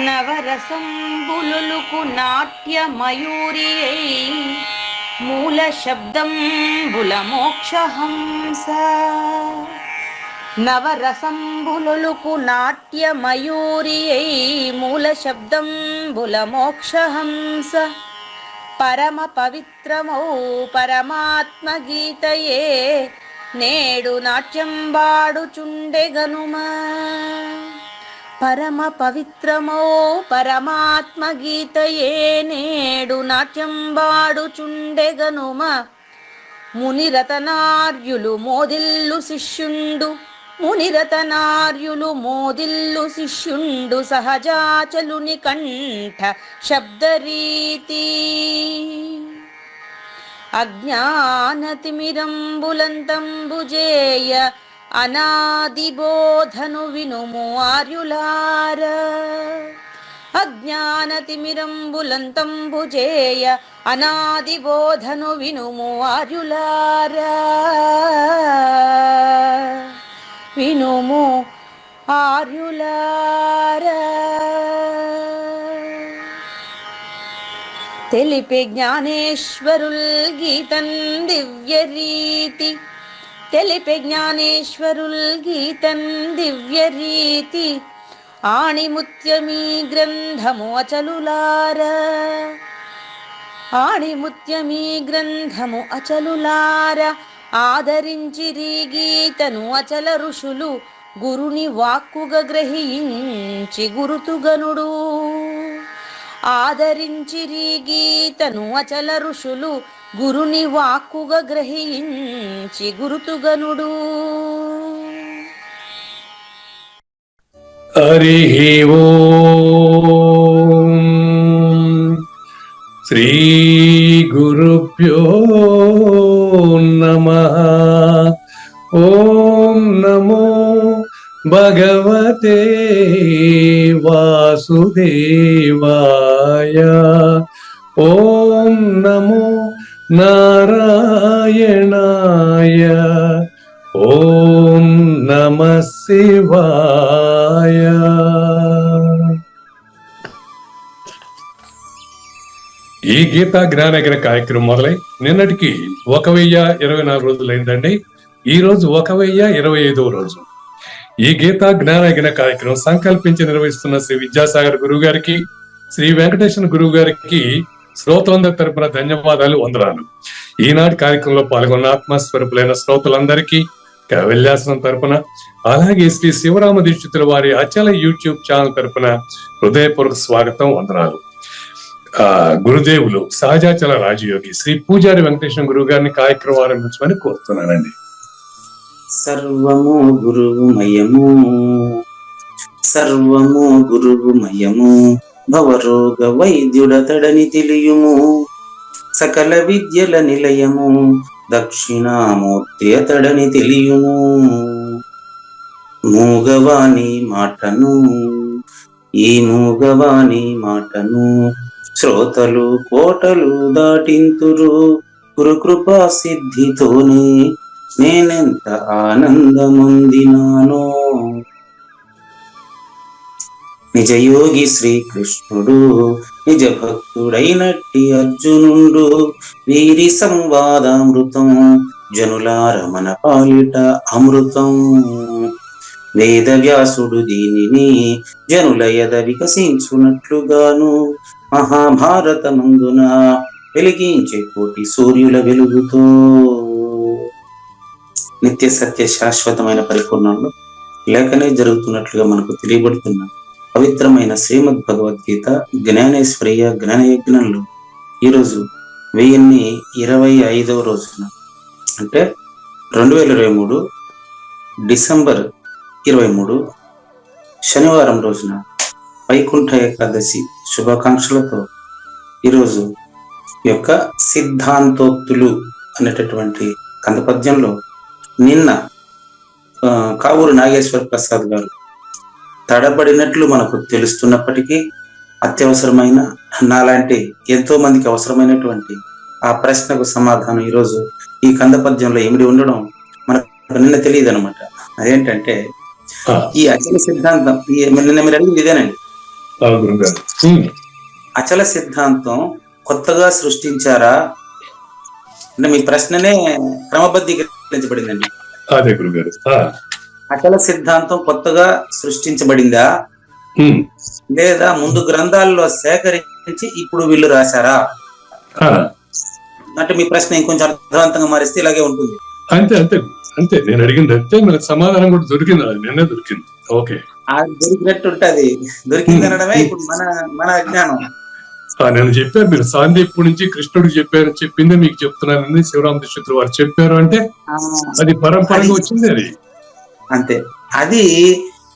నవరసంబులుకు నాట్య మయూరియై మూల శబ్దంబుల మోక్షహంస. నవరసంబులుకు నాట్య మయూరియై మూల శబ్దంబుల మోక్షహంస. పరమ పవిత్రమౌ పరమాత్మ గీతయే నేడు నాట్యం బాడుచుండెగనుమా. పరమ పవిత్రమో పరమాత్మ గీతయే నేడు నాట్యం బాడుచుండెగనుమ. మునిరతనార్యులు మోదిల్లు శిష్యుండు, మునిరతనార్యులు మోదిల్లు శిష్యుండు సహజాచలుని కంఠ శబ్దరీతి. అజ్ఞానతిమిరంబులంతంబుజేయ అనాదిబోధను వినుము ఆర్యులార. అజ్ఞానతిమిరంబులంతంబుజేయ అనాదిబోధను వినుము ఆర్యులార. వినుము ఆర్యులార. తెలిపే జ్ఞానేశ్వరుల్ గీతన్ దివ్య రీతి. తెలిపే జ్ఞానేశ్వరుల్ గీతన్ దివ్య రీతి. ఆణిముత్యమీ గ్రంథము అచలులార. ఆణిముత్యమీ గ్రంథము అచలులార. ఆదరించిరి గీతను అచల ఋషులు గురుని వాక్కుగా గ్రహించి గురుతుగనుడు. ఆదరించిరి గీతను అచల ఋషులు గురుని వాక్కుగా గ్రహించి గురుతుగనుడు. హరి ఓం. శ్రీ గురుభ్యో నమః. ఓం నమో భగవతే వాసుదేవాయ. ఓం నమో నారాయణాయ. ఓం నమః శివాయ. ఈ గీతా జ్ఞానయజ్ఞ కార్యక్రమం మొదలై నిన్నటికి 1024 రోజులైందండి. ఈ రోజు 1025వ రోజు. ఈ గీతా జ్ఞానయజ్ఞ కార్యక్రమం సంకల్పించి నిర్వహిస్తున్న శ్రీ విద్యాసాగర్ గురువు గారికి, శ్రీ వెంకటేశ్వర గురువు గారికి శ్రోతలందరి తరపున ధన్యవాదాలు, వందనాలు. ఈనాటి కార్యక్రమంలో పాల్గొన్న ఆత్మస్వరూపులైన శ్రోతలందరికీ కైవల్యాసనం తరపున, అలాగే శ్రీ శివరామ దీక్షితుల వారి అచల యూట్యూబ్ ఛానల్ తరపున హృదయపూర్వక స్వాగతం, వందనాలు. గురుదేవులు సహజాచల రాజయోగి శ్రీ పూజారి వెంకటేశ్వర గురువు గారిని కార్యక్రమం ఆరంభించమని కోరుతున్నానండి. సర్వము గురువుమయము, సర్వము గురువుమయము, భవరోగ వైద్యుడతడని తెలియుము. సకల విద్యల నిలయము, దక్షిణామూర్తి అతడని తెలియుము. మూగవాణి మాటను, ఈ మూగవాణి మాటను శ్రోతలు కోటలు దాటింతురు. గురుకృపా సిద్ధితోనే నేనెంత ఆనందమొందినానో. నిజయోగి శ్రీకృష్ణుడు, నిజ భక్తుడైనట్టి అర్జునుడు, వీరి సంవాదామృతం జనులార మన పాలిట అమృతం. వేదవ్యాసుడు దీనిని జనుల ఎద వికసించునట్లుగాను మహాభారతమందున వెలిగించే కోటి సూర్యుల వెలుగుతో నిత్య సత్య శాశ్వతమైన పరిపూర్ణంలో లేఖనే జరుగుతున్నట్లుగా మనకు తెలియబడుతున్న పవిత్రమైన శ్రీమద్ భగవద్గీత జ్ఞానేశ్వర్య జ్ఞానయజ్ఞంలో ఈరోజు 1025వ రోజున, అంటే 2023 డిసెంబర్ 23 శనివారం రోజున వైకుంఠ ఏకాదశి శుభాకాంక్షలతో ఈరోజు ఈ యొక్క సిద్ధాంతోక్తులు అనేటటువంటి కందపద్యంలో నిన్న కావూరు నాగేశ్వర ప్రసాద్ గారు తడబడినట్లు మనకు తెలుస్తున్నప్పటికీ అత్యవసరమైన, నాలాంటి ఎంతో మందికి అవసరమైనటువంటి ఆ ప్రశ్నకు సమాధానం ఈరోజు ఈ కందపద్యంలో ఇమిడి ఉండడం మనకు నిన్న తెలియదు అనమాట. అదేంటంటే ఈ అచల సిద్ధాంతం, నిన్న మీరు అడిగింది ఇదేనండి. అచల సిద్ధాంతం కొత్తగా సృష్టించారా అంటే మీ ప్రశ్ననే క్రమబద్ధీకరించబడిందండి. అదే గురుగారు, అచల సిద్ధాంతం కొత్తగా సృష్టించబడిందా లేదా ముందు గ్రంథాల్లో సేకరించి ఇప్పుడు వీళ్ళు రాశారా అంటే మీ ప్రశ్న ఇంకొంచెం అర్థవంతంగా మారిస్తే ఇలాగే ఉంటుంది. అంతే అంతే అంతే, నేను అడిగింది అంతే, నాకు సమాధానం కూడా దొరికింది, అది నిన్నే దొరికింది. ఓకే, అది దొరికినట్టు ఉంటది, దొరికింది అనడమే ఇప్పుడు మన అజ్ఞానం. నేను చెప్పాను, మీరు సాందీపు నుంచి కృష్ణుడికి చెప్పారు, చెప్పింది మీకు చెప్తున్నాను, శివరామ దీక్షితులు వారు చెప్పారు అంటే అది పరంపరగా వచ్చింది. అది అంతే, అది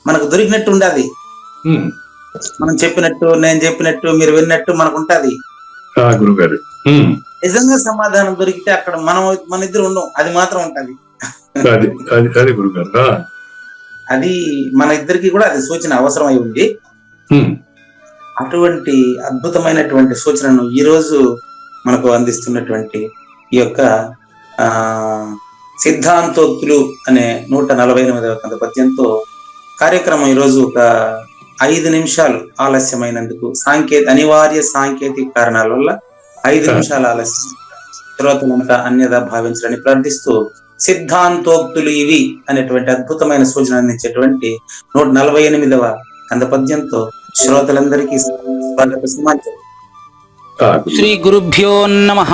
మనకు దొరికినట్టు ఉండదు. మనం చెప్పినట్టు, నేను చెప్పినట్టు, మీరు విన్నట్టు మనకు ఉంటది. గురుగారు, నిజంగా సమాధానం దొరికితే అక్కడ మన ఇద్దరు ఉండం, అది మాత్రం ఉంటది. అది గురుగారు, అది మన ఇద్దరికి కూడా అది సూచన అవసరం అయి ఉంది. అటువంటి అద్భుతమైనటువంటి సూచనను ఈ రోజు మనకు అందిస్తున్నటువంటి ఈ యొక్క సిద్ధాంతోక్తులు అనే 148వ కందపద్యంతో కార్యక్రమం ఈరోజు ఒక 5 నిమిషాలు ఆలస్యమైనందుకు అనివార్య సాంకేతిక కారణాల వల్ల 5 నిమిషాల ఆలస్యం, శ్రోతలంతా అన్యదా భావించాలని ప్రార్థిస్తూ సిద్ధాంతోక్తులు ఇవి అనేటువంటి అద్భుతమైన సూచన అందించేటువంటి 148వ కందపద్యంతో శ్రోతలందరికీ స్వాగత సమాచారం. శ్రీ గురుభ్యో నమః.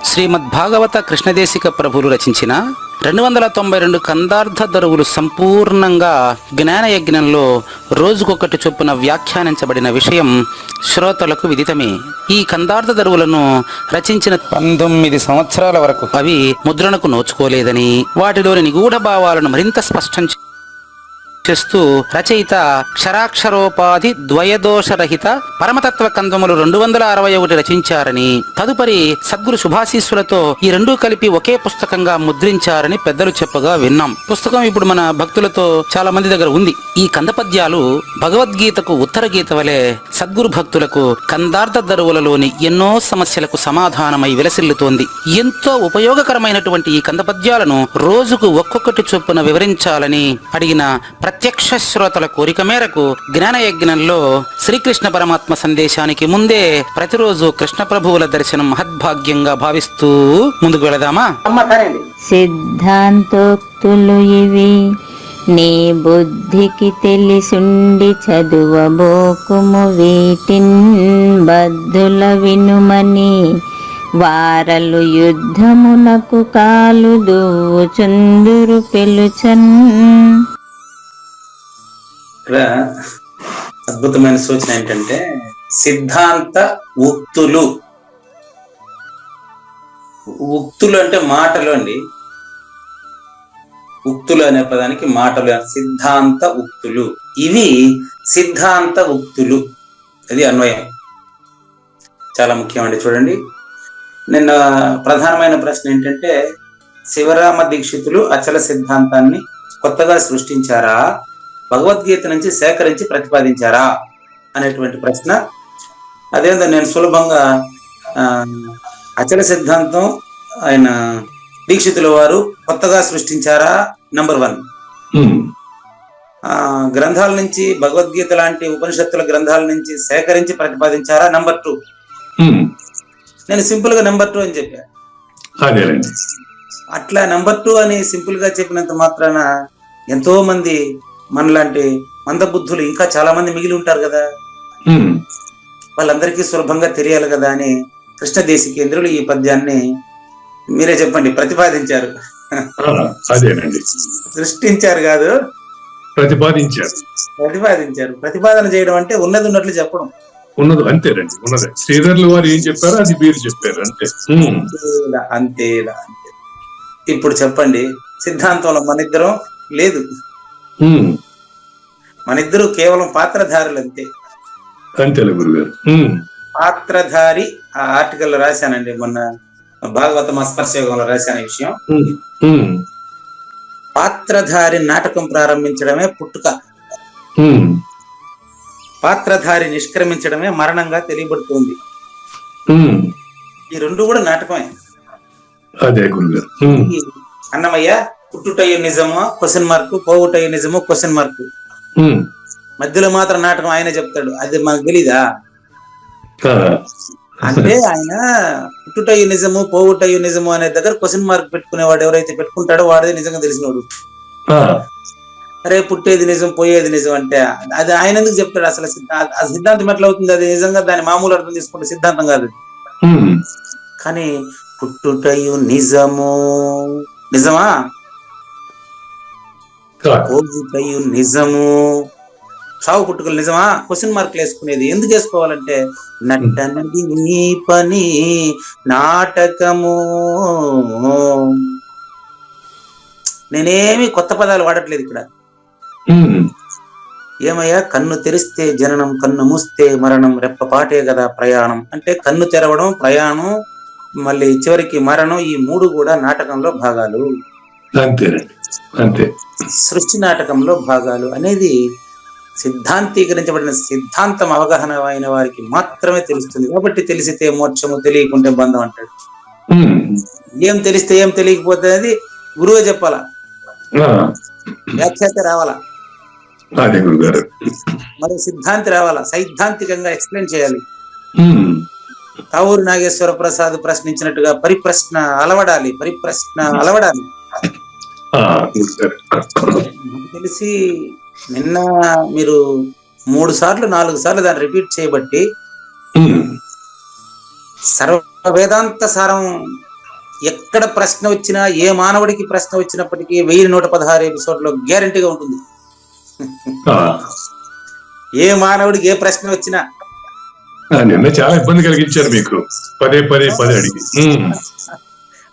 శ్రీమద్భాగవత కృష్ణదేశిక ప్రభులు రచించిన 292 కందార్థ దరువులు సంపూర్ణంగా జ్ఞాన యజ్ఞంలో రోజుకొకటి చొప్పున వ్యాఖ్యానించబడిన విషయం శ్రోతలకు విదితమే. ఈ కందార్థ దరువులను రచించిన 19 సంవత్సరాల వరకు అవి ముద్రణకు నోచుకోలేదని, వాటిలోని నిగూఢ భావాలను మరింత స్పష్టం చేస్తూ రచయిత క్షరాక్షరోపాధి ద్వయదోషరహిత పరమతత్వ కందములు 261 రచించారని, తదుపరి సద్గురు శుభాశీస్సులతో ఈ రెండూ కలిపి ఒకే పుస్తకంగా ముద్రించారని పెద్దలు చెప్పగా విన్నాం. పుస్తకం ఇప్పుడు మన భక్తులతో చాలా మంది దగ్గర ఉంది. ఈ కందపద్యాలు భగవద్గీతకు ఉత్తర గీత వలె సద్గురు భక్తులకు కందార్థ దరువులలోని ఎన్నో సమస్యలకు సమాధానమై విలసిల్లుతోంది. ఎంతో ఉపయోగకరమైనటువంటి ఈ కందపద్యాలను రోజుకు ఒక్కొక్కటి చొప్పున వివరించాలని అడిగిన ప్రత్యక్ష శ్రోతల కోరిక మేరకు జ్ఞానయజ్ఞంలో శ్రీకృష్ణ పరమాత్మ సందేశానికి ముందే ప్రతిరోజు కృష్ణ ప్రభువుల దర్శనం మహద్భాగ్యంగా భావిస్తూ ముందుకు వెళదామా? సిద్ధాంతోక్తులు ఇవి నీ బుద్ధికి తెలిసుండి చదువబోకుము వీటిన్ బద్ధుల వినుమని వారలు యుద్ధమునకు కాలు దూచుందురు పెలుచన్. ఇక్కడ అద్భుతమైన సూచన ఏంటంటే సిద్ధాంత ఉక్తులు. ఉక్తులు అంటే మాటలు అండి. ఉక్తులు అనే పదానికి మాటలు, సిద్ధాంత ఉక్తులు. ఇవి సిద్ధాంత ఉక్తులు, అది అన్వయం. చాలా ముఖ్యమండి. చూడండి, నిన్న ప్రధానమైన ప్రశ్న ఏంటంటే శివరామ దీక్షితులు అచల సిద్ధాంతాన్ని కొత్తగా సృష్టించారా, భగవద్గీత నుంచి సేకరించి ప్రతిపాదించారా అనేటువంటి ప్రశ్న. అదేందో నేను సులభంగా అచల సిద్ధాంతం ఆయన దీక్షితుల వారు కొత్తగా సృష్టించారా, నంబర్ 1. గ్రంథాల నుంచి, భగవద్గీత లాంటి ఉపనిషత్తుల గ్రంథాల నుంచి సేకరించి ప్రతిపాదించారా, నంబర్ 2. నేను సింపుల్ గా నంబర్ 2 అని చెప్పా. అట్లా నంబర్ 2 అని సింపుల్ గా చెప్పినంత మాత్రాన ఎంతో మంది మనలాంటి మందబుద్ధులు ఇంకా చాలా మంది మిగిలి ఉంటారు కదా, వాళ్ళందరికీ సులభంగా తెలియాలి కదా అని కృష్ణదేశికేంద్రులు ఈ పద్యాన్ని మీరే చెప్పండి ప్రతిపాదించారు. సృష్టించారు కాదు, ప్రతిపాదించారు. ప్రతిపాదన చేయడం అంటే ఉన్నది ఉన్నట్లు చెప్పడం. ఉన్నది అంతేనండి, ఉన్నదే. శ్రీధర్లు వారు ఏం చెప్పారో అది మీరు చెప్పారు అంతే. అంతేలా. ఇప్పుడు చెప్పండి, సిద్ధాంతంలో మనిద్దరం లేదు, మనిద్దరు కేవలం పాత్రధారులు అంతే. అంతేలే గురుగారు. పాత్రధారి ఆ ఆర్టికల్ రాశానండి మొన్న, భాగవతం స్పర్శయోగంలో రాశాను ఈ విషయం. పాత్రధారి నాటకం ప్రారంభించడమే పుట్టుక, పాత్రధారి నిష్క్రమించడమే మరణంగా తెలియబడుతుంది. ఈ రెండు కూడా నాటకమే. అదే గురుగారు. అన్నమయ్య పుట్టుటయ్య నిజమో క్వశ్చన్ మార్క్, పోవుటయ్య నిజమో క్వశ్చన్ మార్క్, మధ్యలో మాత్రం నాటకం ఆయన చెప్తాడు. అది మనకు తెలీదా? అంటే ఆయన పుట్టుటయ్య నిజము పోవుటయ్య నిజము అనే దగ్గర క్వశ్చన్ మార్క్ పెట్టుకునేవాడు ఎవరైతే పెట్టుకుంటాడో వాడే నిజంగా తెలిసినవాడు. అరే పుట్టేది నిజం పోయేది నిజం అంటే అది ఆయన ఎందుకు చెప్తాడు? అసలు ఆ సిద్ధాంతం ఎట్లా అవుతుంది? అది నిజంగా దాని మామూలు అర్థం తీసుకుంటే సిద్ధాంతం కాదు. కానీ పుట్టుటయు నిజము నిజమా, పోవుటయు నిజము, చావు పుట్టుకలు నిజమా, క్వశ్చన్ మార్కులు వేసుకునేది ఎందుకు వేసుకోవాలంటే నటనది నీ పని నాటకము. నేనేమి కొత్త పదాలు వాడట్లేదు ఇక్కడ. ఏమయ్యా, కన్ను తెరిస్తే జననం, కన్ను మూస్తే మరణం, రెప్పపాటే కదా ప్రయాణం అంటే కన్ను తెరవడం, ప్రయాణం, మళ్ళీ చివరికి మరణం, ఈ మూడు కూడా నాటకంలో భాగాలు. అంతే, సృష్టి నాటకంలో భాగాలు అనేది సిద్ధాంతీకరించబడిన సిద్ధాంతం అవగాహన అయిన వారికి మాత్రమే తెలుస్తుంది. కాబట్టి తెలిసితే మోక్షము, తెలియకుంటే బంధం అంటాడు. ఏం తెలిస్తే ఏం తెలియకపోతే అది గురువే చెప్పాలా, వ్యాఖ్యాత రావాలా, మరి సిద్ధాంతి రావాలా, సైద్ధాంతికంగా ఎక్స్ప్లెయిన్ చేయాలి. కావూరు నాగేశ్వర ప్రసాద్ ప్రశ్నించినట్టుగా పరిప్రశ్న అలవడాలి. తెలిసి నిన్న మీరు 3 సార్లు 4 సార్లు దాన్ని రిపీట్ చేయబట్టి సర్వ వేదాంత సారం ఎక్కడ ప్రశ్న వచ్చినా, ఏ మానవుడికి ప్రశ్న వచ్చినప్పటికీ 1116 ఎపిసోడ్లో గ్యారంటీగా ఉంటుంది. ఏ మానవుడికి ఏ ప్రశ్న వచ్చినా నిన్న చాలా ఇబ్బంది కలిగించారు మీకు, పదే అడిగి.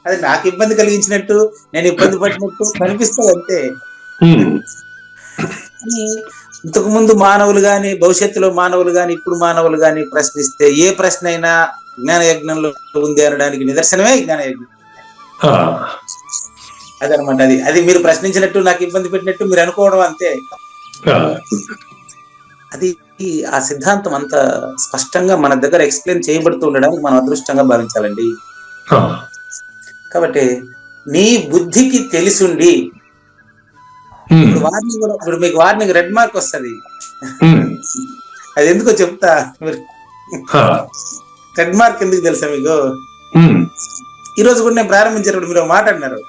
అది నాకు ఇబ్బంది కలిగించినట్టు, నేను ఇబ్బంది పడినట్టు కనిపిస్తుంది అంతే. ఇంతకు ముందు మానవులు గాని, భవిష్యత్తులో మానవులు గాని, ఇప్పుడు మానవులు గాని ప్రశ్నిస్తే ఏ ప్రశ్న అయినా జ్ఞాన యజ్ఞంలో ఉంది అనడానికి నిదర్శనమే జ్ఞాన యజ్ఞం. అదనమాట. అది మీరు ప్రశ్నించినట్టు, నాకు ఇబ్బంది పెట్టినట్టు మీరు అనుకోవడం అంతే. అది ఆ సిద్ధాంతం అంత స్పష్టంగా మన దగ్గర ఎక్స్ప్లెయిన్ చేయబడుతూ ఉండడానికి మనం అదృష్టంగా భావించాలండి. కాబట్టి నీ బుద్ధికి తెలిసుండి, ఇప్పుడు మీకు వార్నింగ్ రెడ్ మార్క్ వస్తుంది. అది ఎందుకో చెప్తా. రెడ్ మార్క్ ఎందుకు తెలుసా మీకు? ఈ రోజు కూడా నేను ప్రారంభించేటప్పుడు మీరు మాట్లాడినారు,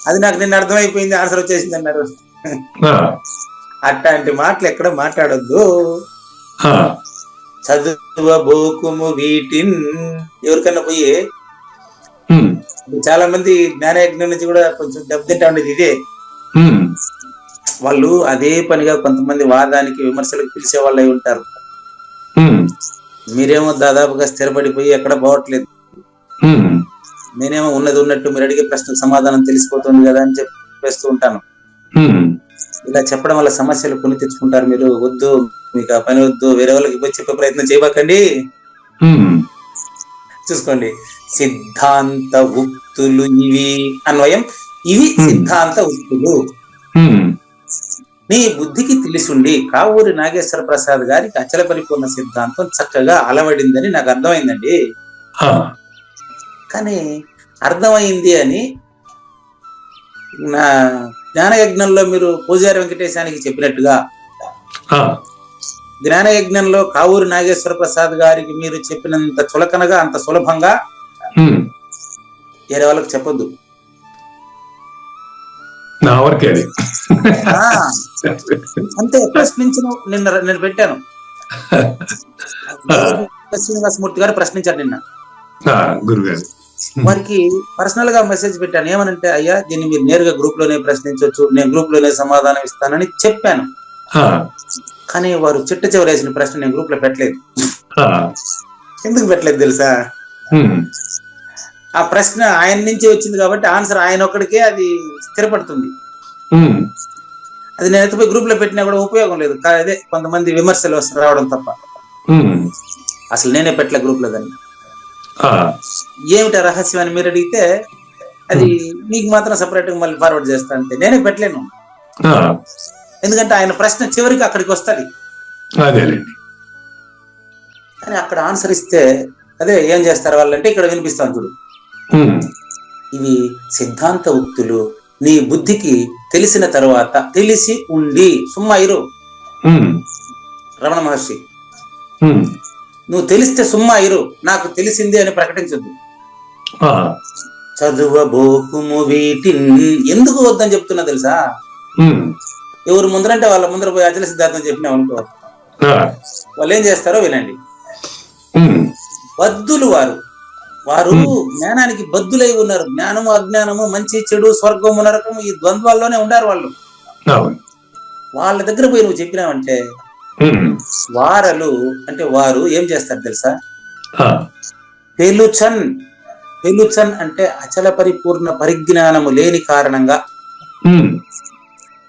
అది నాకు నిన్న అర్థమైపోయింది, ఆన్సర్ వచ్చేసింది అన్నారు. అట్లాంటి మాటలు ఎక్కడ మాట్లాడొద్దు. చదువబోకుము వీటిన్. ఎవరికన్నా పోయి చాలా మంది జ్ఞానయజ్ఞం నుంచి కూడా కొంచెం దెబ్బతింటా ఉండేది ఇదే. వాళ్ళు అదే పనిగా కొంతమంది వాదానికి విమర్శలకు పిలిచే వాళ్ళు అయి ఉంటారు. మీరేమో దాదాపుగా స్థిరపడిపోయి ఎక్కడ పోవట్లేదు. నేనేమో ఉన్నది ఉన్నట్టు మీరు అడిగే ప్రశ్నకు సమాధానం తెలిసిపోతుంది కదా అని చెప్పేస్తూ ఉంటాను. ఇలా చెప్పడం వల్ల సమస్యలు కొని తెచ్చుకుంటారు. మీరు వద్దు, మీకు ఆ పని వద్దు, వేరే వాళ్ళకి పోయి చెప్పే ప్రయత్నం చేయబాకండి. చూసుకోండి, సిద్ధాంత ఉక్తులు ఇవి అన్వయం, ఇవి సిద్ధాంత ఉక్తులు. నీ బుద్ధికి తెలిసుండి కావూరి నాగేశ్వర ప్రసాద్ గారికి అచల పరిపూర్ణ సిద్ధాంతం చక్కగా అలవడిందని నాకు అర్థమైందండి. కానీ అర్థమైంది అని నా జ్ఞానయజ్ఞంలో మీరు పూజారి వెంకటేశానికి చెప్పినట్టుగా జ్ఞానయజ్ఞంలో కావూరి నాగేశ్వర ప్రసాద్ గారికి మీరు చెప్పినంత చులకనగా, అంత సులభంగా వేరే వాళ్ళకి చెప్పొద్దు. అంతే. ప్రశ్నించిన నేను పెట్టాను, శ్రీనివాసమూర్తి గారు ప్రశ్నించారు నిన్న. వారికి పర్సనల్ గా మెసేజ్ పెట్టాను. ఏమనంటే, అయ్యా దీన్ని మీరు నేరుగా గ్రూప్ లోనే ప్రశ్నించవచ్చు, నేను గ్రూప్ లోనే సమాధానం ఇస్తానని చెప్పాను. కానీ వారు చిట్ట చివరి వేసిన ప్రశ్న నేను గ్రూప్ లో పెట్టలేదు. ఆ, ఎందుకు పెట్టలేదు తెలుసా? ఉమ్, ఆ ప్రశ్న ఆయన నుంచి వచ్చింది కాబట్టి ఆన్సర్ ఆయన ఒక్కడికే అది స్థిరపడుతుంది. ఉమ్, అది నేను ఎత్తిపోయి గ్రూప్ లో పెట్టినా కూడా ఉపయోగం లేదు. అదే కొంతమంది విమర్శలు రావడం తప్ప. ఉమ్, అసలు నేనే పెట్టలే గ్రూప్ లో దాన్ని. ఆ, ఏమిటా రహస్యం అని మీరు అడిగితే అది మీకు మాత్రం సపరేట్ గా మళ్ళీ ఫార్వర్డ్ చేస్తా అంతే. నేనే పెట్టలేను, ఆ, ఎందుకంటే ఆయన ప్రశ్న చివరికి అక్కడికి వస్తుంది. అదేలేండి. కానీ అక్కడ ఆన్సర్ ఇస్తే అదే ఏం చేస్తారు వాళ్ళంటే ఇక్కడ వినిపిస్తాను చూడు. ఉమ్, ఇవి సిద్ధాంత ఉక్తులు. నీ బుద్ధికి తెలిసిన తరువాత తెలిసి ఉండి సుమ్మా ఇరు. ఉమ్, రమణ మహర్షి, ఉమ్, నువ్వు తెలిస్తే సుమ్మా ఇరు, నాకు తెలిసింది అని ప్రకటించద్దు. ఆ, చదువబోకుము వీటిన్. ఎందుకు వద్దని చెప్తున్నా తెలుసా? ఉమ్, ఎవరు ముందరంటే వాళ్ళ ముందర పోయి అచల సిద్ధాంతం చెప్పినావు అనుకో, ఆ, వాళ్ళు ఏం చేస్తారో వినండి. ఉమ్, బద్దులు వారు జ్ఞానానికి బద్దులై ఉన్నారు. జ్ఞానము అజ్ఞానము, మంచి చెడు, స్వర్గము నరకము, ఈ ద్వంద్వాల్లోనే ఉండారు వాళ్ళు. అవును. వాళ్ళ దగ్గర పోయి నువ్వు చెప్పినావంటే ఉమ్, వారు ఏం చేస్తారు తెలుసా? ఆ, పెలుచన్ అంటే అచల పరిపూర్ణ పరిజ్ఞానము లేని కారణంగా. ఉమ్,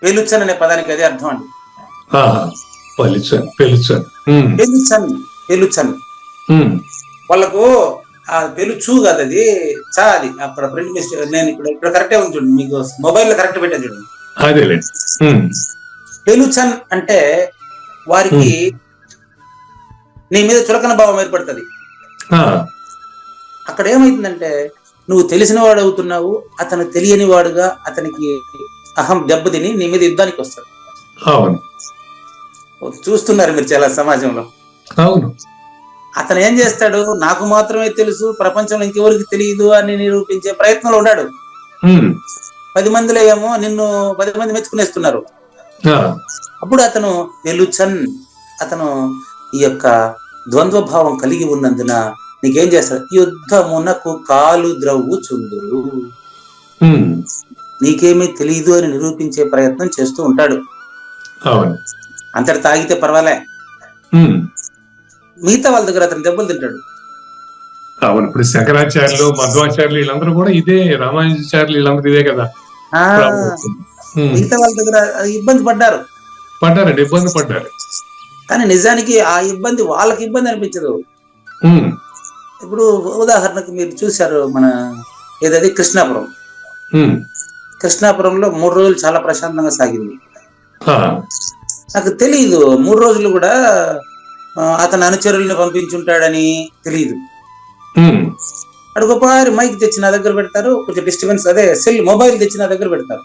పెలుచన్ అనే పదానికి అదే అర్థం అండి. ఆ, పెలుచన్. ఉమ్, పెలుచన్ ఉమ్, వాళ్ళకు ఆ పెలుచు కాదు, అది చా. అది అక్కడ ప్రింట్ మిస్టేక్. నేను ఇక్కడ కరెక్టే ఉంది చూడండి, మీకు మొబైల్ లో కరెక్ట్ పెట్టాను చూడండి. అదేలేండి. ఉమ్, పెలుచన్ అంటే వారికి నీ మీద చులకన భావం ఏర్పడుతుంది. ఆ, అక్కడ ఏమైతుందంటే నువ్వు తెలిసిన వాడు అవుతున్నావు, అతను తెలియని వాడుగా అతనికి అహం దెబ్బతిని నీ మీద యుద్ధానికి వస్తాడు. అవును. చూస్తున్నారు మీరు చాలా సమాజంలో. అవును. అతను ఏం చేస్తాడు? నాకు మాత్రమే తెలుసు, ప్రపంచంలో ఇంకెవరికి తెలియదు అని నిరూపించే ప్రయత్నంలో ఉన్నాడు. 10 మందిలో ఏమో నిన్ను 10 మంది మెచ్చుకునేస్తున్నారు. అప్పుడు అతను అతను ఈ యొక్క ద్వంద్వ భావం కలిగి ఉన్నందున నీకేం చేస్తాడు? యుద్ధమునకు కాలు ద్రవ్వుచుందురు, నీకేమీ తెలియదు అని నిరూపించే ప్రయత్నం చేస్తూ ఉంటాడు. అంతటి తాగితే పర్వాలే, మిగతా వాళ్ళ దగ్గర అతను దెబ్బలు తింటాడు. అవును. ఇప్పుడు శంకరాచార్యులు, మధ్వాచార్యులు వీళ్ళందరూ కూడా ఇదే, రామానుజాచార్యులు వీళ్ళందరూ ఇదే కదా. మిగతా వాళ్ళ దగ్గర ఇబ్బంది పడ్డారు. ఇబ్బంది పడ్డారు. కానీ నిజానికి ఆ ఇబ్బంది వాళ్ళకి ఇబ్బంది అనిపించదు. ఇప్పుడు ఉదాహరణకు మీరు చూశారు, మన ఏదది కృష్ణాపురం. కృష్ణాపురంలో 3 రోజులు చాలా ప్రశాంతంగా సాగింది. నాకు తెలియదు 3 రోజులు కూడా అతని అనుచరుల్ని పంపించుంటాడని తెలియదు. అడుగోపారి మైక్ తెచ్చి నా దగ్గర పెడతారు, కొంచెం డిస్టర్బెన్స్, అదే సెల్ మొబైల్ తెచ్చి నా దగ్గర పెడతారు.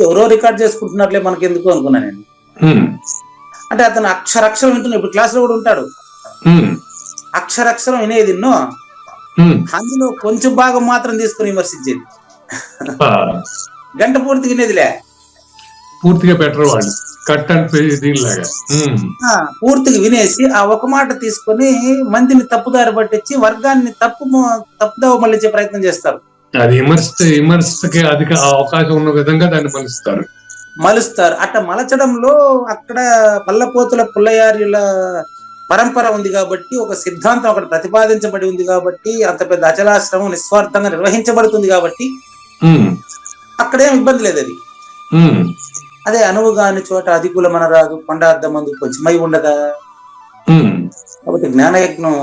ఎవరో రికార్డ్ చేసుకుంటున్నట్లే మనకి ఎందుకు అనుకున్నా నేను. అంటే అతను అక్షరం వింటున్నా. ఇప్పుడు క్లాస్ లో కూడా ఉంటాడు, అక్షరం వినేది ఎన్నో, అందులో కొంచెం భాగం మాత్రం తీసుకుని విమర్శించేది. గంట పూర్తి వినేదిలే, పూర్తిగా బెటర్ వాళ్ళు కట్ అండ్ దీనిలాగా పూర్తిగా వినేసి ఆ ఒక మాట తీసుకొని మందిని తప్పుదారి పట్టించి వర్గాన్ని తప్పుదావ మళ్ళించే ప్రయత్నం చేస్తారు. అది విమర్శకి అధిక అవకాశం ఉన్న విధంగా దాన్ని మలుస్తారు. అట్ట మలచడంలో అక్కడ పల్లపోతుల పుల్లయార్యుల పరంపర ఉంది కాబట్టి, ఒక సిద్ధాంతం అక్కడ ప్రతిపాదించబడి ఉంది కాబట్టి, అంత పెద్ద అచలాశ్రమం నిస్వార్థంగా నిర్వహించబడుతుంది కాబట్టి అక్కడేం ఇబ్బంది లేదు. అది అదే అనువుగాని చోట అధికుల మనరాదు, కొండార్థ మందు కొంచెమై ఉండదా. కాబట్టి జ్ఞానయజ్ఞం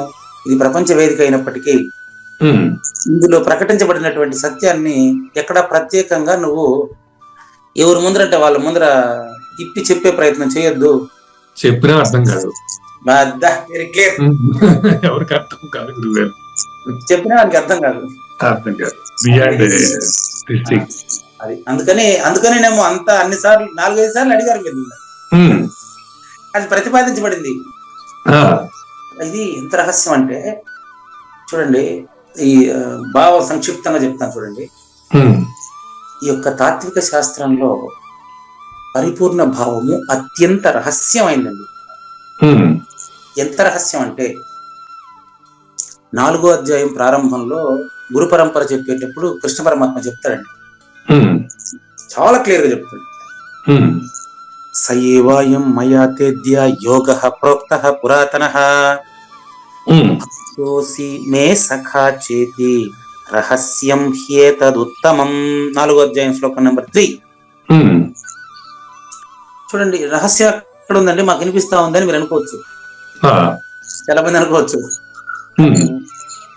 ఇది ప్రపంచ వేదిక అయినప్పటికీ ఇందులో ప్రకటించబడినటువంటి సత్యాన్ని ఎక్కడా ప్రత్యేకంగా నువ్వు ఎవరు ముందరంటే వాళ్ళ ముందర ఇప్పి చెప్పే ప్రయత్నం చేయొద్దు. చెప్పినా అర్థం కాదు, వెరీ క్లియర్. ఎవరికి అర్థం కాదు, చెప్పినా వానికి అర్థం కాదు. అది అందుకనేనేమో అంత అన్నిసార్లు 4-5 సార్లు అడిగారు మీరు. అది ప్రతిపాదించబడింది. ఇది ఎంత రహస్యం అంటే చూడండి, ఈ భావ సంక్షిప్తంగా చెప్తాను చూడండి. ఈ యొక్క తాత్విక శాస్త్రంలో పరిపూర్ణ భావము అత్యంత రహస్యమైందండి. ఎంత రహస్యం అంటే 4వ అధ్యాయం ప్రారంభంలో గురు పరంపర చెప్పేటప్పుడు కృష్ణ పరమాత్మ చెప్తాడండి, చాలా క్లియర్ గా చెప్తాడు. సయేవాయం మయా తేద్య యోగః ప్రోక్తః పురాతనః భక్తోసి మే సఖా చేతి రహస్యం హ్యేతదుత్తమం. 4వ అధ్యాయం శ్లోకం నెంబర్ 3. చూడండి, రహస్యం ఎక్కడ ఉందండి, మాకు వినిపిస్తా ఉందని మీరు అనుకోవచ్చు, చాలా మంది అనుకోవచ్చు.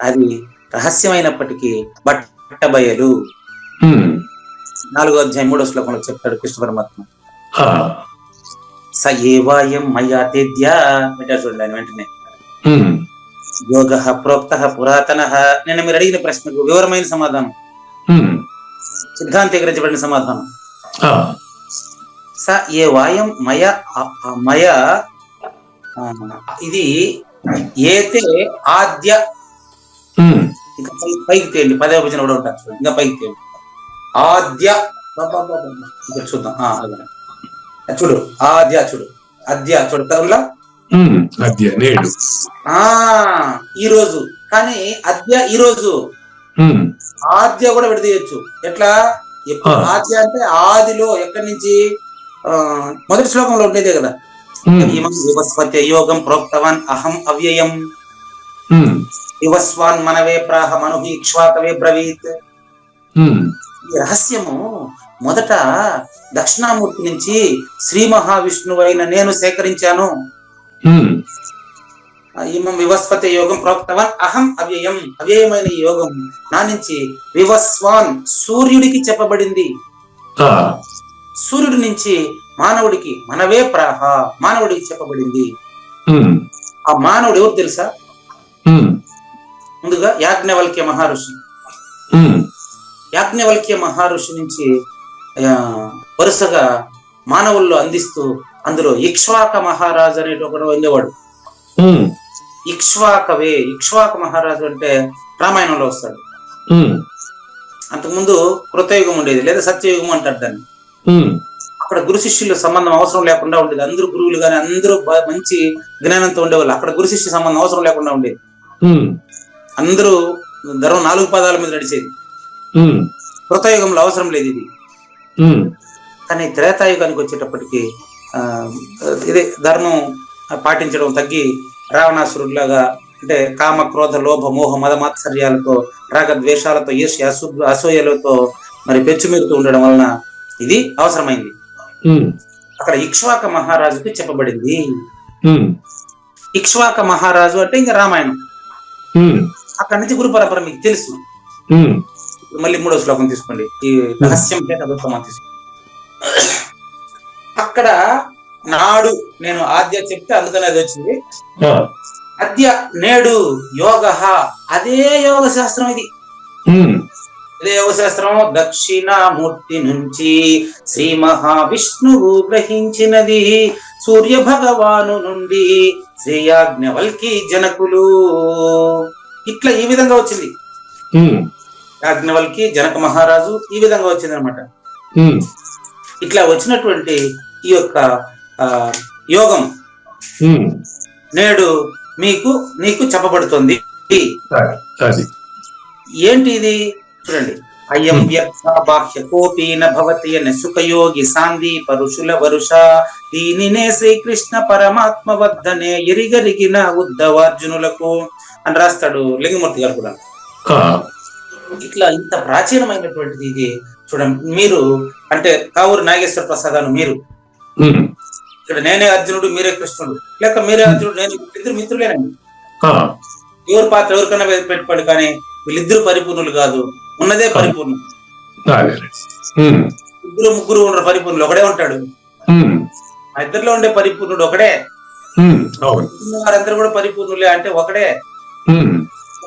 అది రహస్యమైనప్పటికీ బట్టబయలు. 4వ అధ్యాయం 3వ శ్లోకంలో చెప్తాడు కృష్ణ పరమాత్మ. స ఏవాయం మయా తేద్య పెట్టారు చూడండి ఆయన వెంటనే. యోగః ప్రోక్తః పురాతనః. నేను మీరు అడిగిన ప్రశ్నకు వివరమైన సమాధానం, సిద్ధాంతీకరించబడిన సమాధానం. స ఏ వాయం మయ ఇది ఏతే ఆద్య. ఇంకా పైకి తేండి, 10వ వచనం కూడా ఉంటారు, ఇంకా పైకి తేండి. ఆద్య ఇక్కడ చూద్దాం, చూడు ఆద్య, చూడు అద్య, చూడు పదంలా ఈ రోజు. కానీ అద్య ఈ రోజు, ఆద్య కూడా విడదీయచ్చు. ఎట్లా? ఆద్య అంటే ఆదిలో, ఎక్కడి నుంచి? మొదటి శ్లోకంలో ఉండేదే కదా. వివస్వతే యోగం ప్రోక్తవాన్ అహం అవ్యయం వివస్వాన్ మనవే ప్రాహ మను ఇక్ష్వాకవే బ్రవీత్. ఈ రహస్యము మొదట దక్షిణామూర్తి నుంచి శ్రీ మహావిష్ణువైన నేను సేకరించాను. ఇమం వివస్వతే యోగం ప్రోక్తవాన్ అహం అవ్యయం. అవ్యయమైన ఈ యోగం నా నుంచి వివస్వాన్ సూర్యుడికి చెప్పబడింది. సూర్యుడి నుంచి మానవుడికి మనవే ప్రాహ మానవుడికి చెప్పబడింది. ఆ మానవుడు ఎవరు తెలుసా? ముందుగా యాజ్ఞవల్క్య మహర్షి. యాజ్ఞవల్క్య మహర్షి నుంచి వరుసగా మానవుల్లో అందిస్తూ, అందులో ఇక్ష్వాక మహారాజు అనేటి ఒకడు ఉండేవాడు. ఇక్ష్వాకవే, ఇక్ష్వాక మహారాజు అంటే రామాయణంలో వస్తాడు. అంతకుముందు కృతయుగం ఉండేది, లేదా సత్యయుగం అంటారు దాన్ని. అక్కడ గురు శిష్యుల సంబంధం అవసరం లేకుండా ఉండేది. అందరూ గురువులు గాని అందరూ మంచి జ్ఞానంతో ఉండేవాళ్ళు. అక్కడ గురు శిష్య సంబంధం అవసరం లేకుండా ఉండేది. అందరూ ధర్మం 4 పాదాల మీద నడిచేది. కృతయుగంలో అవసరం లేదు ఇది. కానీ త్రేతాయుగానికి వచ్చేటప్పటికి ఇదే ధర్మం పాటించడం తగ్గి రావణాసురుడిలాగా, అంటే కామ క్రోధ లోభ మోహ మద మాత్సర్యాలతో, రాగ ద్వేషాలతో, ఈర్ష్య అసూయలతో మరి పెచ్చుమీరుతూ ఉండడం వలన ఇది అవసరమైంది. అక్కడ ఇక్ష్వాక మహారాజుకి చెప్పబడింది. ఇక్ష్వాక మహారాజు అంటే ఇంకా రామాయణం. అక్కడి నుంచి గురు పరంపర మీకు తెలుసు. మళ్ళీ 3వ శ్లోకం తీసుకోండి, ఈ రహస్యం తీసుకోండి. అక్కడ నాడు నేను ఆద్య చెప్తే అందుకనే అది వచ్చింది. అద్య నేడు యోగ, అదే యోగ శాస్త్రం ఇది. ఇదే యోగ శాస్త్రం దక్షిణామూర్తి నుంచి శ్రీ మహావిష్ణువు గ్రహించినది. సూర్య భగవాను నుండి శ్రీ యాజ్ఞవల్కి జనకులు. ఇట్లా ఈ విధంగా వచ్చింది. యాజ్ఞవల్కి జనక మహారాజు ఈ విధంగా వచ్చింది అనమాట. ఇట్లా వచ్చినటువంటి ఈ యొక్క యోగం నేడు నీకు చెప్పబడుతుంది. ఏంటి ఇది? చూడండి, అయం వ్యర్థ బాహ్య కోపీన భవతి అనే సుఖయోగి సాందీప ఋషుల వరుష దీనినే శ్రీకృష్ణ పరమాత్మ వద్దనే ఎరిగరిగిన ఉద్ధవార్జునులకు అని రాస్తాడు లింగమూర్తి గారు కూడా. ఇట్లా ఇంత ప్రాచీనమైనటువంటిది ఇది. చూడండి, మీరు అంటే కావూరు నాగేశ్వర ప్రసాద్ అని మీరు, ఇక్కడ నేనే అర్జునుడు మీరే కృష్ణుడు, లేక మీరే అర్జునుడు నేను, ఇద్దరు మిత్రులేనండి. ఎవరి పాత్ర ఎవరికైనా పెట్టుకోండి, కానీ వీళ్ళిద్దరు పరిపూర్ణులు కాదు, ఉన్నదే పరిపూర్ణం. ఇద్దరు ముగ్గురు ఉన్న పరిపూర్ణులు ఒకడే ఉంటాడు. ఆ ఇద్దరిలో ఉండే పరిపూర్ణుడు ఒకడే. వారందరూ కూడా పరిపూర్ణులే అంటే ఒకడే,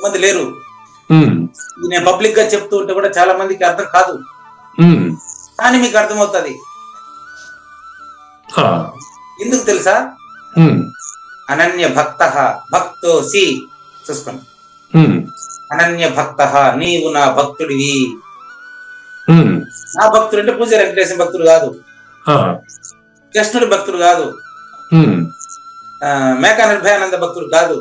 మంది లేరు. నేను పబ్లిక్ గా చెప్తూ ఉంటే కూడా చాలా మందికి అర్థం కాదు, కానీ మీకు అర్థమవుతుంది. ఎందుకు తెలుసా? అనన్య భక్త భక్తోసి, చూసుకోండి, అనన్య భక్త నీవు నా భక్తుడివి. నా భక్తుడు అంటే పూజ వెంకటేశ్వర భక్తుడు కాదు, కృష్ణుడి భక్తుడు కాదు, మేకా నిర్భయానంద భక్తుడు కాదు,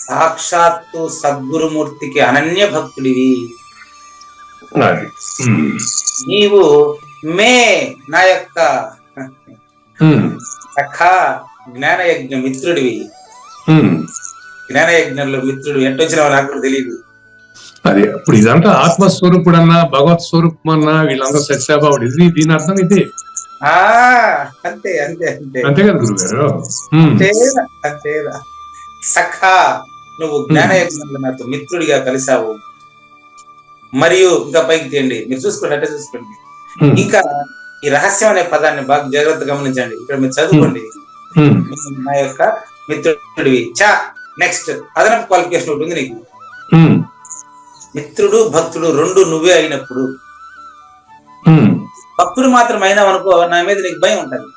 సాక్షాత్తు సద్గురుమూర్తికి అనన్య భక్తుడివి. నీవు మే నా యొక్క సఖా జ్ఞానయజ్ఞ మిత్రుడివి. జ్ఞానయజ్ఞంలో మిత్రుడు ఎట్టొచ్చినావో నాకు కూడా తెలియదు. అదే ఇప్పుడు ఇదంతా ఆత్మస్వరూపుడు అన్నా భగవత్ స్వరూపం అన్నా వీళ్ళందరూ సత్యాబావుడు, ఇది దీని అర్థం ఇదే. అంతే అంతే అంతే అంతే కదా గురుగారు. అంతేరా సఖా, నువ్వు జ్ఞానయజ్ఞంలో నాతో మిత్రుడిగా కలిసావు. మరియు ఇంకా పైకి తీయండి, మీరు చూసుకోండి, అంటే చూసుకోండి. ఇంకా ఈ రహస్యం అనే పదాన్ని బాగా జాగ్రత్తగా గమనించండి. ఇక్కడ మీరు చదువుకోండి, నా యొక్క మిత్రుడివి. నెక్స్ట్ అదనపు క్వాలిఫికేషన్ ఉంటుంది నీకు. మిత్రుడు భక్తుడు రెండు నువ్వే అయినప్పుడు, భక్తుడు మాత్రం అయినావు అనుకో, నా మీద నీకు భయం ఉంటుంది.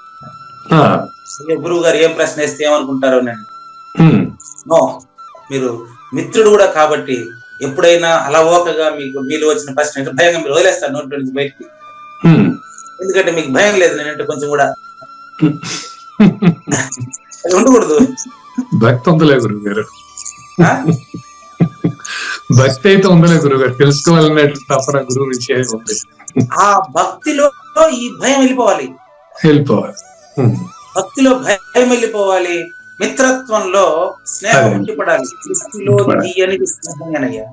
గురువు గారు ఏం ప్రశ్న వేస్తే ఏమనుకుంటారో నేను. నో, మీరు మిత్రుడు కూడా కాబట్టి ఎప్పుడైనా అలవోకగా మీలో వచ్చిన ప్రశ్న భయంగా మీరు వదిలేస్తారు నోటి నుంచి బయటికి. ఎందుకంటే మీకు భయం లేదు నేనంటే కొంచెం కూడా. అది ఉండకూడదు. భక్తి ఉందలే గురువు గారు, భక్తి అయితే ఉందలే గురువు గారు, తెలుసుకోవాలనే తపన గురువు నుంచి ఉంది. ఆ భక్తిలో ఈ భయం వెళ్ళిపోవాలి. భక్తిలో భయం వెళ్ళిపోవాలి. మిత్రత్వంలో స్నేహం ఉండిపడాలి. సృష్టిలో తీయనిది స్నేహమేనయ్యా.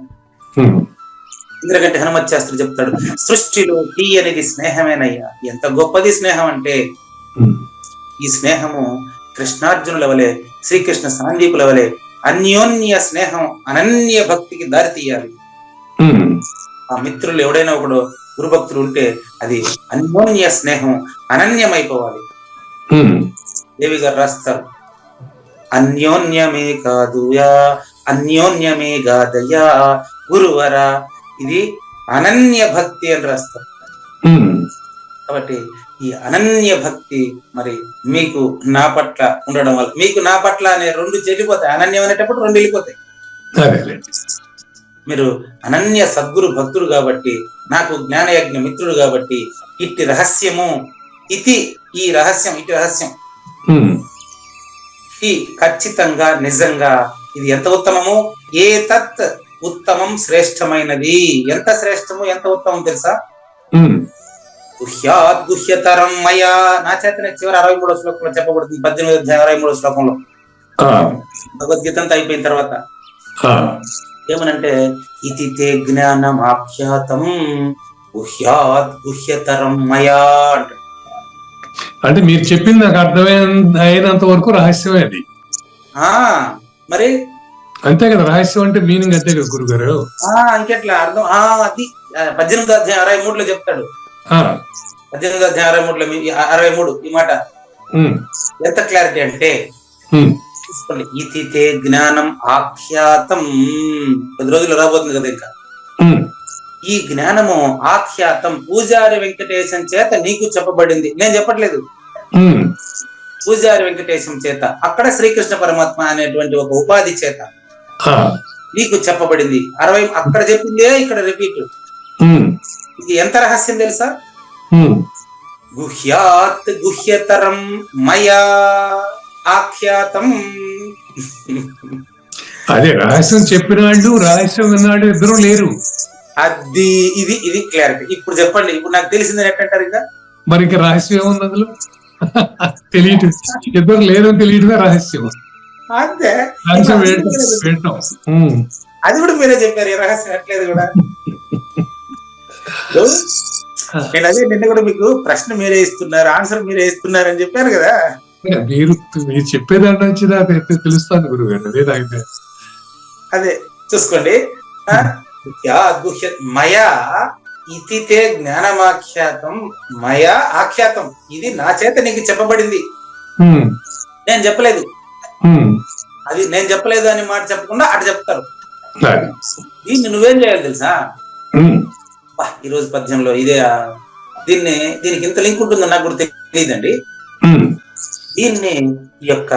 ఎందుకంటే హనుమత్ శాస్త్రి చెప్తాడు, సృష్టిలో తీయనిది స్నేహమేనయ్యా. ఎంత గొప్పది స్నేహం అంటే, ఈ స్నేహము కృష్ణార్జునుల వలె, శ్రీకృష్ణ సాందీపుల వలె అన్యోన్య స్నేహం, అనన్య భక్తికి దారి తీయాలి. ఆ మిత్రులు ఎవడైనా ఒకడు గురుభక్తులు ఉంటే అది అన్యోన్య స్నేహం, అనన్యమైపోవాలి. దేవి గారు రాస్తారు, అన్యోన్యమే కాదుయా అన్యోన్యమే గాదయా గురువరా, ఇది అనన్య భక్తి అని రాస్తారు. కాబట్టి ఈ అనన్య భక్తి మరి మీకు నా పట్ల ఉండడం వల్ల, మీకు నా పట్ల అనే రెండు చెల్లిపోతాయి. అనన్యం అనేటప్పుడు రెండు వెళ్ళిపోతాయి. మీరు అనన్య సద్గురు భక్తుడు కాబట్టి, నాకు జ్ఞానయజ్ఞ మిత్రుడు కాబట్టి, ఇట్టి రహస్యము ఈ రహస్యం ఈ ఖచ్చితంగా నిజంగా ఇది ఎంత ఉత్తమము, ఏతత్ ఉత్తమం శ్రేష్టమైనది. ఎంత శ్రేష్టము ఎంత ఉత్తమం తెలుసా? గుహ్యాత్ గుహ్యతరం మయా, నా చేతనే చివరి 63వ శ్లోకంలో చెప్పబడుతుంది. 18వ అధ్యాయం 63వ శ్లోకంలో భగవద్గీత అంతా అయిపోయిన తర్వాత ఏమనంటే, ఇది తే జ్ఞానం ఆఖ్యాతం గుహ్యాత్ గుహ్యతరం మయా అంట. అంటే మీరు చెప్పింది నాకు అయినంత వరకు రహస్యమే అది. మరి అంతే కదా, రహస్యం అంటే మీనింగ్ అంతే కదా గురుగారు. ఇంకెట్లా అర్థం? అది 18వ అధ్యాయం 63లో చెప్తాడు. 18వ అధ్యాయం 63లో 63 ఈ మాట ఎంత క్లారిటీ అంటే, తీసుకోండి, ఇది తే జ్ఞానం ఆఖ్యాతం. 10 రోజులు రాబోతుంది కదా. ఇంకా ఈ జ్ఞానము ఆఖ్యాతం పూజారి వెంకటేశం చేత నీకు చెప్పబడింది. నేను చెప్పట్లేదు, పూజారి వెంకటేశం చేత, అక్కడ శ్రీకృష్ణ పరమాత్మ అనేటువంటి ఒక ఉపాధి చేత నీకు చెప్పబడింది. 60 అక్కడ చెప్పిందే ఇక్కడ రిపీట్. ఇది ఎంత రహస్యం తెలుసా? గుహ్యాత్ గుహ్యతరం మయా ఆఖ్యాతం. అదే రహస్యం చెప్పిన వాళ్ళు, రహస్యం విన్నాడు ఇద్దరు లేరు. అది ఇది క్లారిటీ. ఇప్పుడు చెప్పండి, ఇప్పుడు నాకు తెలిసింది ఎట్టంటారు ఇంకా? మరి ఇంకా రహస్యం ఏముంది అందులో? తెలియదు, ఇద్దరు లేరని తెలియటమే రహస్యం. అంతే, అది కూడా మీరే చెప్పారు. ఈ రహస్యం ఎట్లేదు కూడా. నేను అదే నిన్న కూడా మీకు ప్రశ్న మీరే ఇస్తున్నారు, ఆన్సర్ మీరే ఇస్తున్నారు అని చెప్పాను కదా. మీరు చెప్పేదాన్ని నుంచి తెలుస్తాను గురువు గారు. అదే చూసుకోండి. మయా ఇతితే జ్ఞానమాఖ్యాతం మయా ఆఖ్యాతం. ఇది నా చేత నీకు చెప్పబడింది, నేను చెప్పలేదు. అది నేను చెప్పలేదు అని మాట చెప్పకుండా అటు చెప్తారు. దీన్ని నువ్వేం చేయాలి తెలుసా? ఈ రోజు పద్యంలో ఇదే, దీనికి ఇంత లింక్ ఉంటుందని నాకు కూడా తెలియదండి. దీన్ని ఈ యొక్క